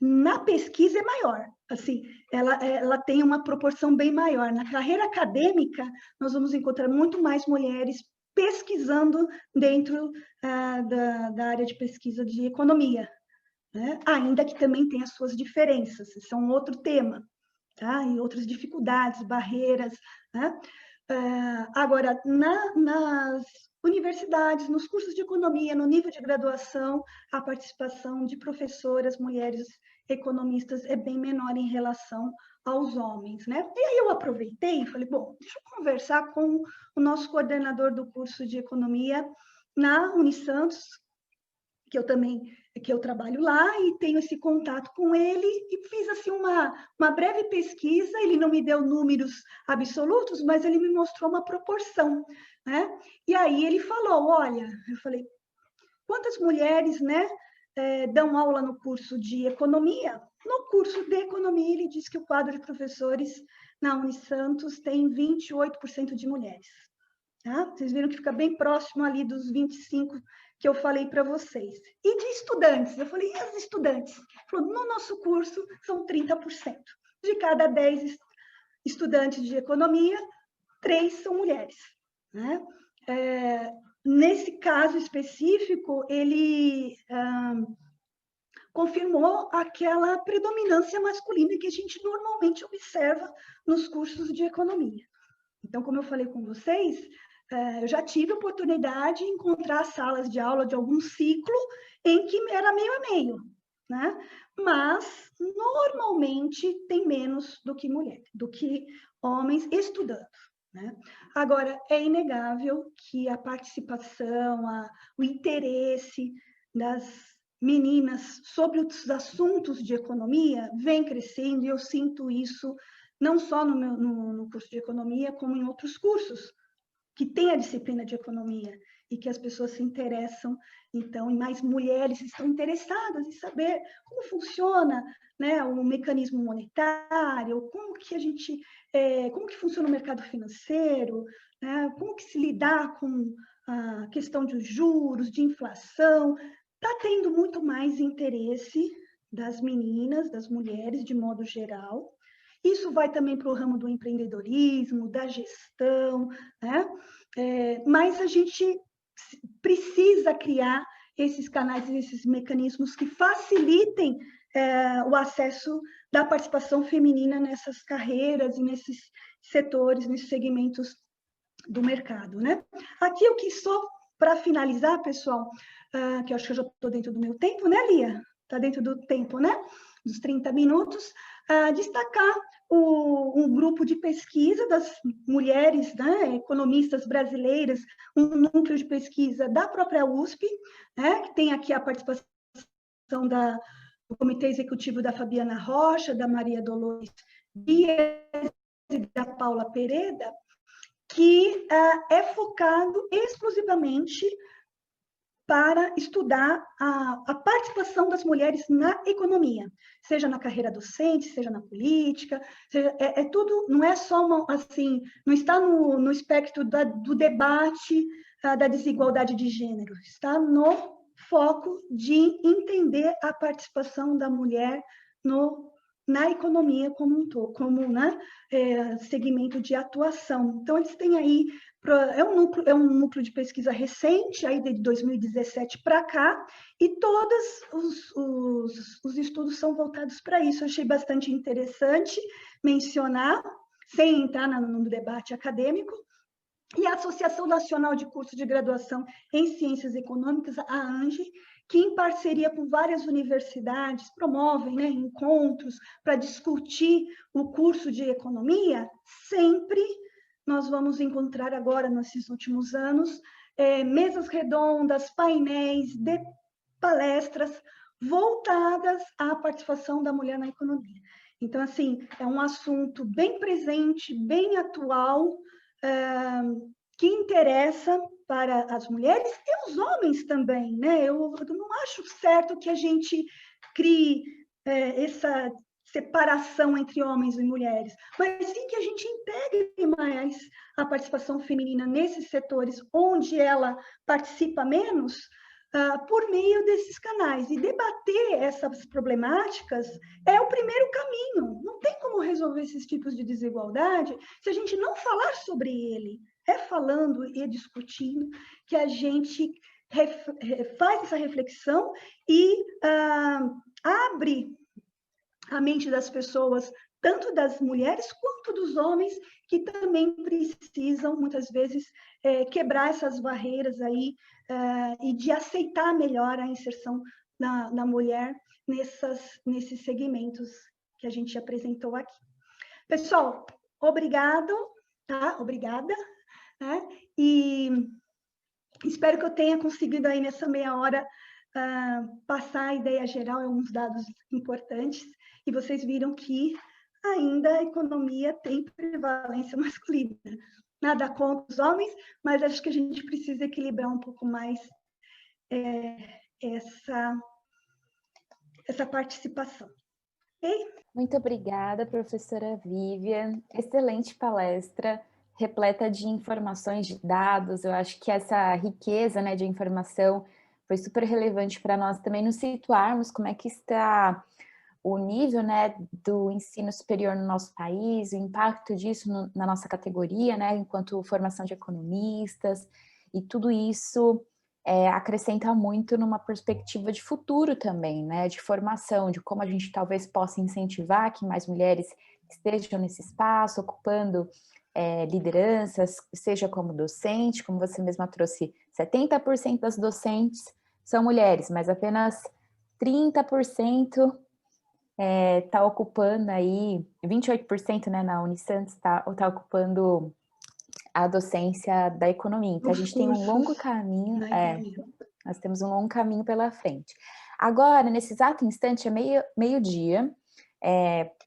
Speaker 3: na pesquisa é maior, assim, ela tem uma proporção bem maior. Na carreira acadêmica, nós vamos encontrar muito mais mulheres pesquisando dentro da área de pesquisa de economia, né? Ainda que também tem as suas diferenças, isso é um outro tema, tá? E outras dificuldades, barreiras, né? Agora, nas universidades, nos cursos de economia, no nível de graduação, a participação de professoras, mulheres economistas é bem menor em relação aos homens, né? E aí eu aproveitei e falei, bom, deixa eu conversar com o nosso coordenador do curso de economia na Unisantos, que eu trabalho lá e tenho esse contato com ele e fiz assim uma breve pesquisa. Ele não me deu números absolutos, mas ele me mostrou uma proporção, né? E aí ele falou, olha, eu falei, quantas mulheres, né, dão aula no curso de economia? No curso de economia, ele diz que o quadro de professores na Unisantos tem 28% de mulheres. Tá? Vocês viram que fica bem próximo ali dos 25% que eu falei para vocês. E de estudantes? Eu falei, e as estudantes? Ele falou, no nosso curso são 30%. De cada 10 estudantes de economia, 3 são mulheres. Né? Nesse caso específico, ele confirmou aquela predominância masculina que a gente normalmente observa nos cursos de economia. Então, como eu falei com vocês, eu já tive a oportunidade de encontrar salas de aula de algum ciclo em que era meio a meio, né? Mas, normalmente, tem menos do que mulheres, do que homens estudando. Né? Agora, é inegável que a participação, o interesse das meninas sobre os assuntos de economia vem crescendo, e eu sinto isso não só no curso de economia, como em outros cursos que tem a disciplina de economia e que as pessoas se interessam, então, e mais mulheres estão interessadas em saber como funciona, né, o mecanismo monetário, como que funciona o mercado financeiro, né, como que se lidar com a questão de juros, de inflação. Está tendo muito mais interesse das meninas, das mulheres, de modo geral. Isso vai também para o ramo do empreendedorismo, da gestão, né? Mas a gente precisa criar esses canais, esses mecanismos que facilitem o acesso da participação feminina nessas carreiras e nesses setores, nesses segmentos do mercado, né? Aqui eu quis só, para finalizar, pessoal, que eu acho que eu já estou dentro do meu tempo, né, Lia? Está dentro do tempo, né? Dos 30 minutos, destacar um grupo de pesquisa das mulheres, né, economistas brasileiras, um núcleo de pesquisa da própria USP, né, que tem aqui a participação do Comitê Executivo da Fabiana Rocha, da Maria Dolores Dias e da Paula Pereda, que é focado exclusivamente para estudar a participação das mulheres na economia, seja na carreira docente, seja na política, tudo, não é só assim, não está no espectro do debate da desigualdade de gênero, está no foco de entender a participação da mulher na economia como um todo, como, né, segmento de atuação. Então, eles têm aí, é um núcleo de pesquisa recente, aí de 2017 para cá, e todos os estudos são voltados para isso. Eu achei bastante interessante mencionar, sem entrar no debate acadêmico, e a Associação Nacional de Cursos de Graduação em Ciências Econômicas, a ANGE, que, em parceria com várias universidades, promovem, né, encontros para discutir o curso de economia. Sempre nós vamos encontrar agora, nesses últimos anos, mesas redondas, painéis, de palestras voltadas à participação da mulher na economia. Então, assim, é um assunto bem presente, bem atual, que interessa para as mulheres e os homens também, né? Eu não acho certo que a gente crie essa separação entre homens e mulheres, mas sim que a gente integre mais a participação feminina nesses setores onde ela participa menos, por meio desses canais. E debater essas problemáticas é o primeiro caminho. Não tem como resolver esses tipos de desigualdade se a gente não falar sobre ele. É falando e discutindo que a gente faz essa reflexão e abre a mente das pessoas, tanto das mulheres quanto dos homens, que também precisam, muitas vezes, quebrar essas barreiras aí e de aceitar melhor a inserção da mulher nesses segmentos que a gente apresentou aqui. Pessoal, obrigado, tá? Obrigada. Né? E espero que eu tenha conseguido aí nessa meia hora passar a ideia geral, alguns dados importantes, e vocês viram que ainda a economia tem prevalência masculina. Nada contra os homens, mas acho que a gente precisa equilibrar um pouco mais essa participação. Okay?
Speaker 1: Muito obrigada, professora Vivian. Excelente palestra, repleta de informações, de dados. Eu acho que essa riqueza, né, de informação foi super relevante para nós também nos situarmos como é que está o nível, né, do ensino superior no nosso país, o impacto disso na nossa categoria, né, enquanto formação de economistas, e tudo isso acrescenta muito numa perspectiva de futuro também, né, de formação, de como a gente talvez possa incentivar que mais mulheres estejam nesse espaço, ocupando lideranças, seja como docente, como você mesma trouxe, 70% das docentes são mulheres, mas apenas 30% está ocupando aí, 28%, né, na Unisantos está ocupando a docência da economia. Então, a gente tem um longo caminho, nós temos um longo caminho pela frente. Agora, nesse exato instante, é meio-dia,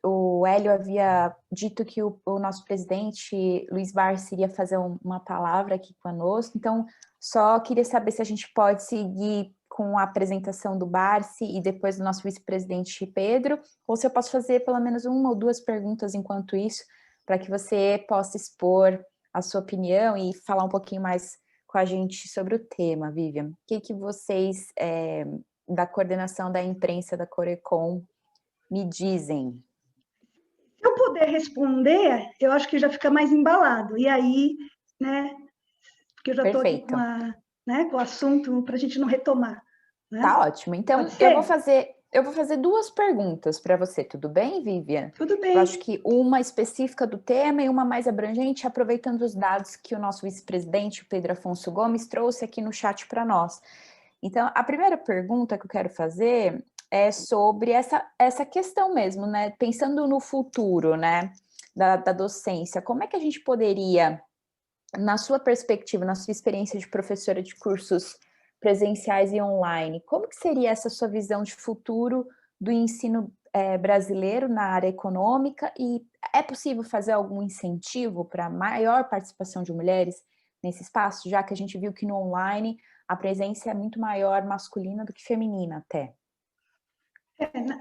Speaker 1: o Hélio havia dito que o nosso presidente, Luiz Barsi, iria fazer uma palavra aqui conosco, então, só queria saber se a gente pode seguir com a apresentação do Barsi e depois do nosso vice-presidente Pedro, ou se eu posso fazer pelo menos uma ou duas perguntas enquanto isso, para que você possa expor a sua opinião e falar um pouquinho mais com a gente sobre o tema, Vivian. O que vocês, da coordenação da imprensa da Corecon, me dizem?
Speaker 3: Se eu puder responder, eu acho que já fica mais embalado. E aí, né, porque eu já estou aqui com o assunto para a gente não retomar. Né?
Speaker 1: Tá ótimo. Então, eu vou fazer duas perguntas para você, tudo bem, Vivian?
Speaker 3: Tudo bem.
Speaker 1: Eu acho que uma específica do tema e uma mais abrangente, aproveitando os dados que o nosso vice-presidente, o Pedro Afonso Gomes, trouxe aqui no chat para nós. Então, a primeira pergunta que eu quero fazer é sobre essa questão mesmo, né? Pensando no futuro, né, da docência, como é que a gente poderia, na sua perspectiva, na sua experiência de professora de cursos presenciais e online, como que seria essa sua visão de futuro do ensino brasileiro na área econômica, e é possível fazer algum incentivo para maior participação de mulheres nesse espaço, já que a gente viu que no online a presença é muito maior masculina do que feminina até?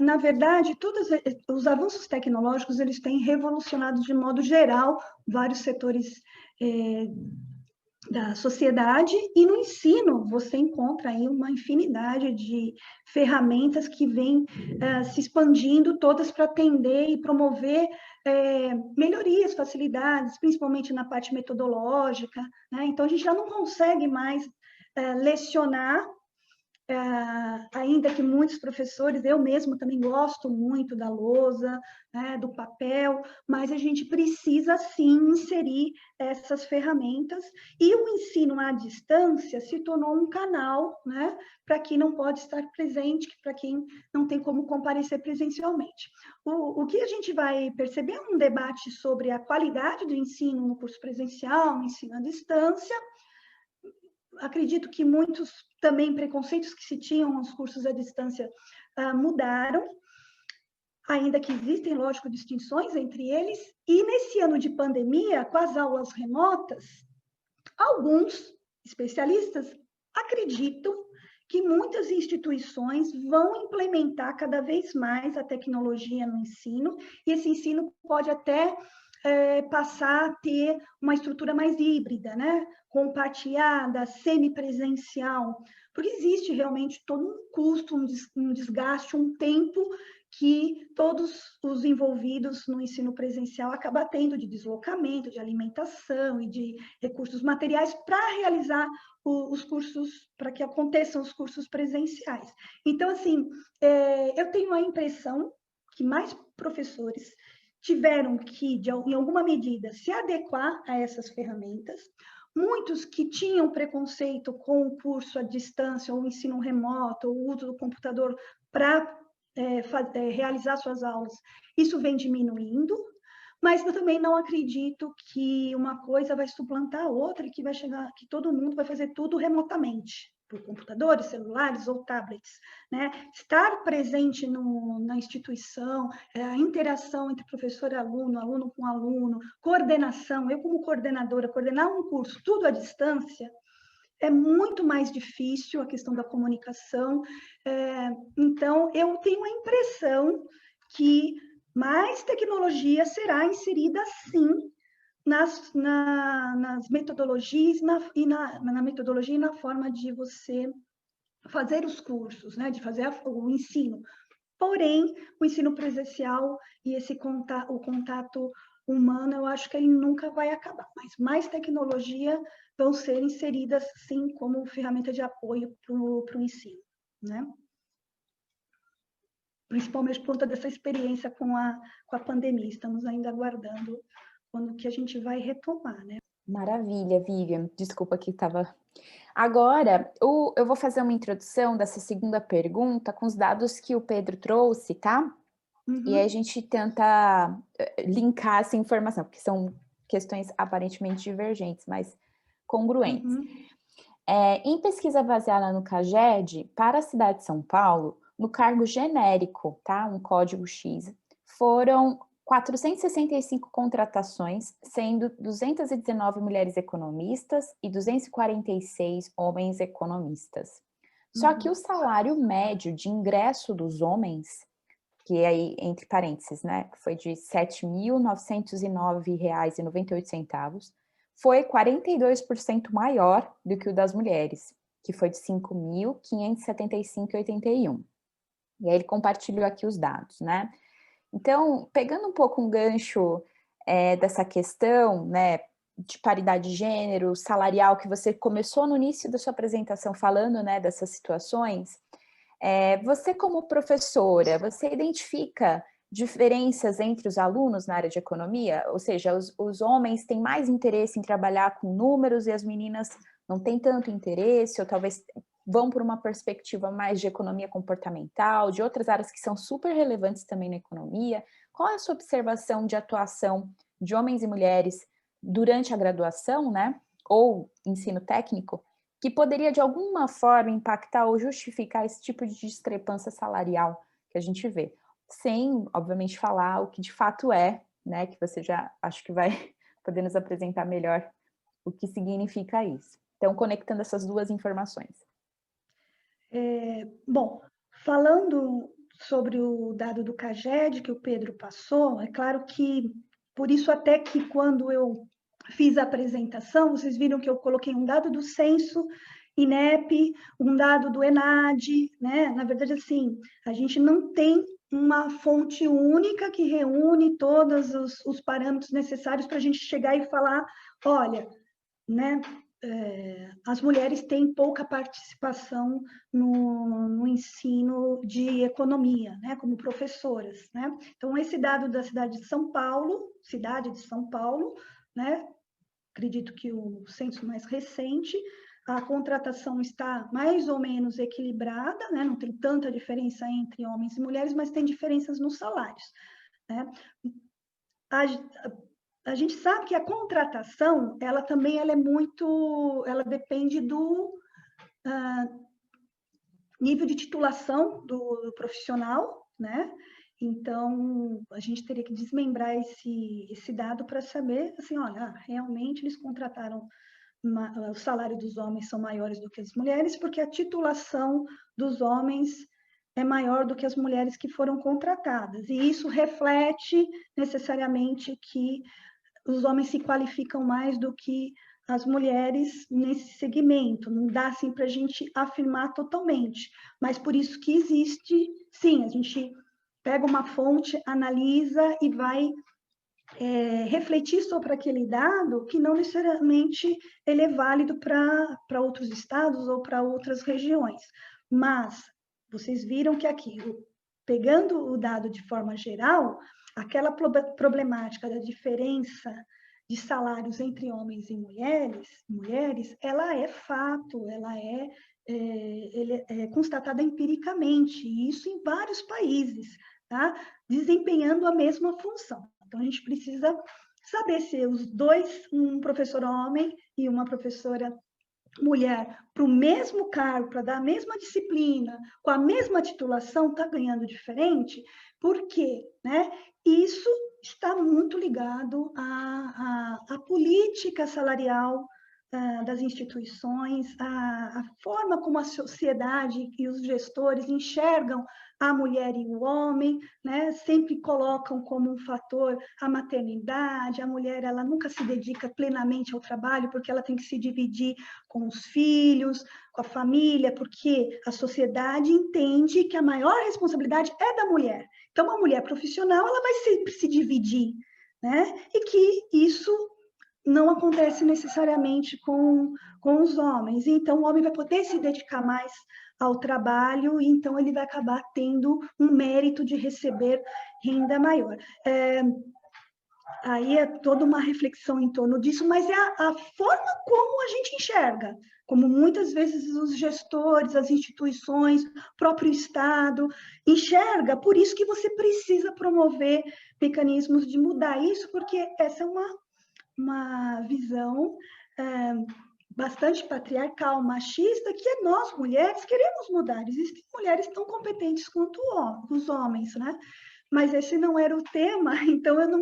Speaker 3: Na verdade, todos os avanços tecnológicos, eles têm revolucionado de modo geral vários setores da sociedade, e no ensino você encontra aí uma infinidade de ferramentas que vêm se expandindo, todas para atender e promover melhorias, facilidades, principalmente na parte metodológica, né? Então, a gente já não consegue mais lecionar, ainda que muitos professores, eu mesmo também gosto muito da lousa, né, do papel, mas a gente precisa sim inserir essas ferramentas, e o ensino à distância se tornou um canal, né, para quem não pode estar presente, para quem não tem como comparecer presencialmente. O que a gente vai perceber é um debate sobre a qualidade do ensino no curso presencial, no ensino à distância. Acredito que muitos também preconceitos que se tinham nos cursos à distância mudaram, ainda que existem, lógico, distinções entre eles, e nesse ano de pandemia, com as aulas remotas, alguns especialistas acreditam que muitas instituições vão implementar cada vez mais a tecnologia no ensino, e esse ensino pode até passar a ter uma estrutura mais híbrida, né? Compartilhada, semipresencial, porque existe realmente todo um custo, um desgaste, um tempo que todos os envolvidos no ensino presencial acabam tendo de deslocamento, de alimentação e de recursos materiais para realizar os cursos, para que aconteçam os cursos presenciais. Então, assim, eu tenho a impressão que mais professores tiveram que, em alguma medida, se adequar a essas ferramentas. Muitos que tinham preconceito com o curso à distância, ou o ensino remoto, ou o uso do computador para realizar suas aulas, isso vem diminuindo, mas eu também não acredito que uma coisa vai suplantar a outra e que vai chegar, que todo mundo vai fazer tudo remotamente, por computadores, celulares ou tablets, né? Estar presente na instituição, a interação entre professor e aluno, aluno com aluno, coordenação, eu como coordenadora, coordenar um curso, tudo à distância, é muito mais difícil a questão da comunicação. Então, eu tenho a impressão que mais tecnologia será inserida, sim, nas metodologias na metodologia e na forma de você fazer os cursos, né, de fazer o ensino. Porém, o ensino presencial e o contato humano, eu acho que ele nunca vai acabar. Mas mais tecnologia vão ser inseridas, sim, como ferramenta de apoio para o ensino, né? Principalmente por conta dessa experiência com a pandemia. Estamos ainda aguardando quando que a gente vai retomar, né?
Speaker 1: Maravilha, Vivian. Desculpa que estava... Agora, eu vou fazer uma introdução dessa segunda pergunta com os dados que o Pedro trouxe, tá? E aí a gente tenta linkar essa informação, porque são questões aparentemente divergentes, mas congruentes. Em pesquisa baseada no CAGED, para a cidade de São Paulo, no cargo genérico, tá? Um código X, foram 465 contratações, sendo 219 mulheres economistas e 246 homens economistas. Só que o salário médio de ingresso dos homens, que aí, entre parênteses, né, foi de R$ 7.909,98, foi 42% maior do que o das mulheres, que foi de R$ 5.575,81. E aí ele compartilhou aqui os dados, né? Então, pegando um pouco um gancho dessa questão, né, de paridade de gênero, salarial, que você começou no início da sua apresentação falando, né, dessas situações, você como professora, você identifica diferenças entre os alunos na área de economia? Ou seja, os homens têm mais interesse em trabalhar com números e as meninas não têm tanto interesse, ou talvez vão por uma perspectiva mais de economia comportamental, de outras áreas que são super relevantes também na economia. Qual é a sua observação de atuação de homens e mulheres durante a graduação, né, ou ensino técnico, que poderia de alguma forma impactar ou justificar esse tipo de discrepância salarial que a gente vê? Sem, obviamente, falar o que de fato é, né, que você já acho que vai poder nos apresentar melhor o que significa isso. Então, conectando essas duas informações.
Speaker 3: Bom, falando sobre o dado do CAGED que o Pedro passou, é claro que, por isso até que quando eu fiz a apresentação, vocês viram que eu coloquei um dado do censo INEP, um dado do ENAD, né? Na verdade, assim, a gente não tem uma fonte única que reúne todos os parâmetros necessários para a gente chegar e falar, olha, né, as mulheres têm pouca participação no ensino de economia, né, como professoras, né? Então, esse dado da cidade de São Paulo, né, acredito que o censo mais recente, a contratação está mais ou menos equilibrada, né, não tem tanta diferença entre homens e mulheres, mas tem diferenças nos salários, né? A gente sabe que a contratação, ela também ela depende do nível de titulação do profissional, né? Então, a gente teria que desmembrar esse dado para saber, assim, olha, realmente eles contrataram, o salário dos homens são maiores do que as mulheres, porque a titulação dos homens é maior do que as mulheres que foram contratadas. E isso reflete necessariamente que os homens se qualificam mais do que as mulheres nesse segmento. Não dá assim para a gente afirmar totalmente, mas por isso que existe, sim, a gente pega uma fonte, analisa e vai refletir sobre aquele dado que não necessariamente ele é válido para outros estados ou para outras regiões. Mas vocês viram que aqui, pegando o dado de forma geral, aquela problemática da diferença de salários entre homens e mulheres, ela é fato, ela é constatada empiricamente, e isso em vários países, tá? Desempenhando a mesma função. Então, a gente precisa saber se os dois, um professor homem e uma professora mulher para o mesmo cargo, para dar a mesma disciplina, com a mesma titulação, está ganhando diferente. Por quê? Né? Isso está muito ligado à política salarial das instituições, a forma como a sociedade e os gestores enxergam a mulher e o homem, né? Sempre colocam como um fator a maternidade, a mulher ela nunca se dedica plenamente ao trabalho, porque ela tem que se dividir com os filhos, com a família, porque a sociedade entende que a maior responsabilidade é da mulher. Então, a mulher profissional ela vai sempre se dividir, né? E que isso não acontece necessariamente com os homens. Então, o homem vai poder se dedicar mais ao trabalho, e então ele vai acabar tendo um mérito de receber renda maior. Aí é toda uma reflexão em torno disso, mas é a forma como a gente enxerga, como muitas vezes os gestores, as instituições, o próprio Estado enxerga, por isso que você precisa promover mecanismos de mudar isso, porque essa é uma visão bastante patriarcal, machista, que nós, mulheres, queremos mudar. Existem mulheres tão competentes quanto os homens, né? Mas esse não era o tema, então eu não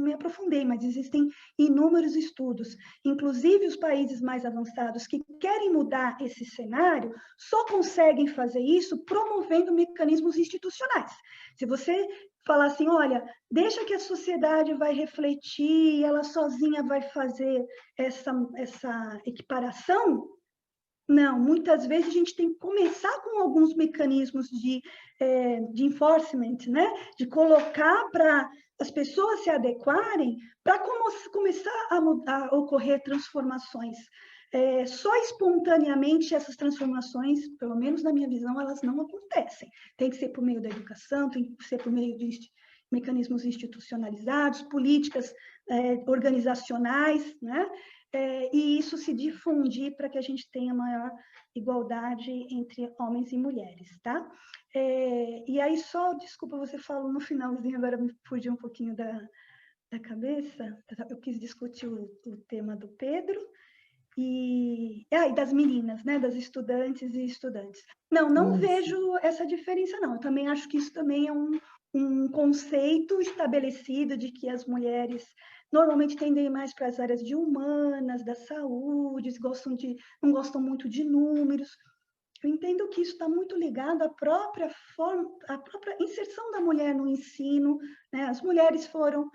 Speaker 3: me aprofundei, mas existem inúmeros estudos, inclusive os países mais avançados que querem mudar esse cenário, só conseguem fazer isso promovendo mecanismos institucionais. Se você falar assim, olha, deixa que a sociedade vai refletir, ela sozinha vai fazer essa equiparação, não, muitas vezes a gente tem que começar com alguns mecanismos de enforcement, né? De colocar para as pessoas se adequarem para começar a ocorrer transformações. Só espontaneamente essas transformações, pelo menos na minha visão, elas não acontecem. Tem que ser por meio da educação, tem que ser por meio de mecanismos institucionalizados, políticas organizacionais, né? E isso se difundir para que a gente tenha maior igualdade entre homens e mulheres, tá? E aí só, desculpa, você falou no finalzinho, agora me fugiu um pouquinho da cabeça, eu quis discutir o tema do Pedro, e das meninas, né, das estudantes e estudantes. Não vejo essa diferença, não. Eu também acho que isso também é um conceito estabelecido de que as mulheres normalmente tendem mais para as áreas de humanas, da saúde, não gostam muito de números. Eu entendo que isso está muito ligado à própria inserção da mulher no ensino, né? As mulheres foram,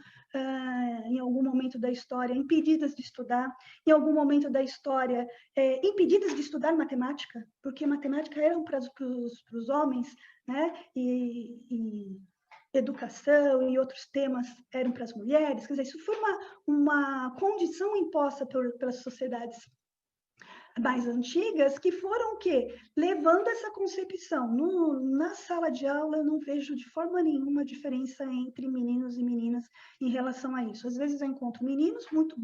Speaker 3: em algum momento da história, impedidas de estudar, em algum momento da história, impedidas de estudar matemática, porque matemática era para os homens, né? E educação e outros temas eram para as mulheres. Quer dizer, isso foi uma condição imposta pelas sociedades mais antigas, que foram o quê? Levando essa concepção. Na sala de aula, eu não vejo de forma nenhuma diferença entre meninos e meninas em relação a isso. Às vezes eu encontro meninos muito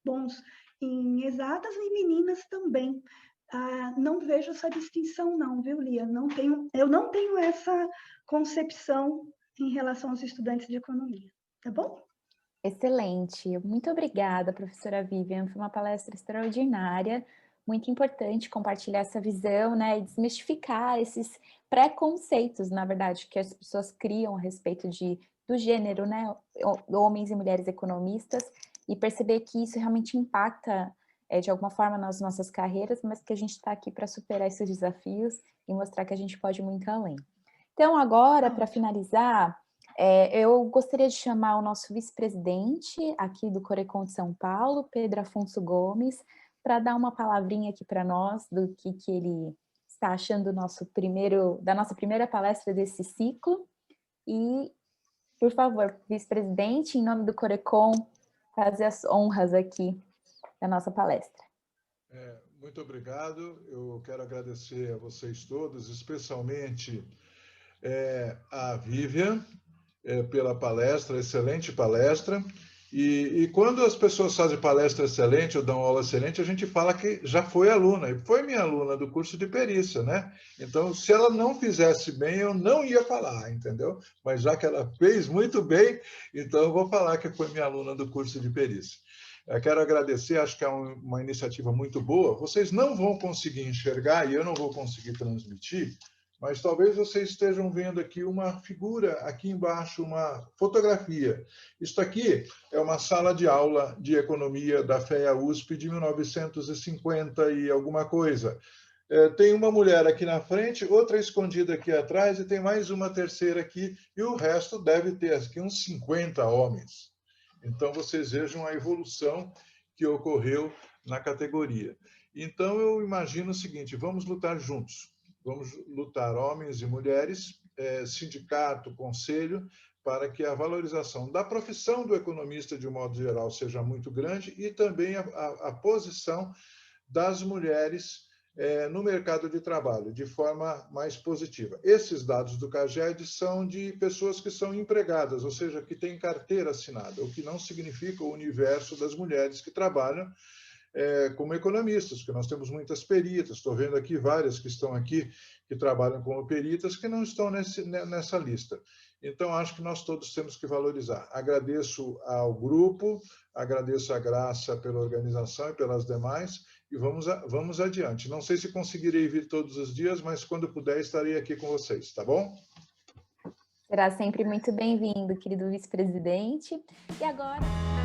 Speaker 3: bons em exatas e meninas também. Não vejo essa distinção não, viu, Lia? Eu não tenho essa concepção em relação aos estudantes de economia, tá bom?
Speaker 1: Excelente. Muito obrigada, professora Vivian. Foi uma palestra extraordinária, muito importante compartilhar essa visão, né, e desmistificar esses preconceitos, na verdade, que as pessoas criam a respeito do gênero, né, homens e mulheres economistas, e perceber que isso realmente impacta de alguma forma nas nossas carreiras, mas que a gente está aqui para superar esses desafios e mostrar que a gente pode ir muito além. Então, agora, para finalizar, eu gostaria de chamar o nosso vice-presidente aqui do Corecon de São Paulo, Pedro Afonso Gomes, para dar uma palavrinha aqui para nós do que ele está achando da nossa primeira palestra desse ciclo. E, por favor, vice-presidente, em nome do Corecon, fazer as honras aqui da nossa palestra.
Speaker 4: Muito obrigado. Eu quero agradecer a vocês todos, especialmente a Vivian, pela palestra, excelente palestra. E quando as pessoas fazem palestra excelente ou dão aula excelente, a gente fala que já foi aluna, e foi minha aluna do curso de perícia, né? Então, se ela não fizesse bem, eu não ia falar, entendeu? Mas já que ela fez muito bem, então eu vou falar que foi minha aluna do curso de perícia. Eu quero agradecer, acho que é uma iniciativa muito boa. Vocês não vão conseguir enxergar e eu não vou conseguir transmitir, mas talvez vocês estejam vendo aqui uma figura, aqui embaixo, uma fotografia. Isso aqui é uma sala de aula de economia da FEA USP de 1950 e alguma coisa. Tem uma mulher aqui na frente, outra escondida aqui atrás, e tem mais uma terceira aqui, e o resto deve ter aqui uns 50 homens. Então, vocês vejam a evolução que ocorreu na categoria. Então, eu imagino o seguinte, vamos lutar juntos. Vamos lutar, homens e mulheres, sindicato, conselho, para que a valorização da profissão do economista, de um modo geral, seja muito grande, e também a posição das mulheres no mercado de trabalho, de forma mais positiva. Esses dados do CAGED são de pessoas que são empregadas, ou seja, que têm carteira assinada, o que não significa o universo das mulheres que trabalham como economistas, porque nós temos muitas peritas, estou vendo aqui várias que estão aqui, que trabalham como peritas, que não estão nessa lista. Então, acho que nós todos temos que valorizar. Agradeço ao grupo, agradeço a Graça pela organização e pelas demais, e vamos adiante. Não sei se conseguirei vir todos os dias, mas quando puder estarei aqui com vocês, tá bom?
Speaker 1: Será sempre muito bem-vindo, querido vice-presidente. E agora...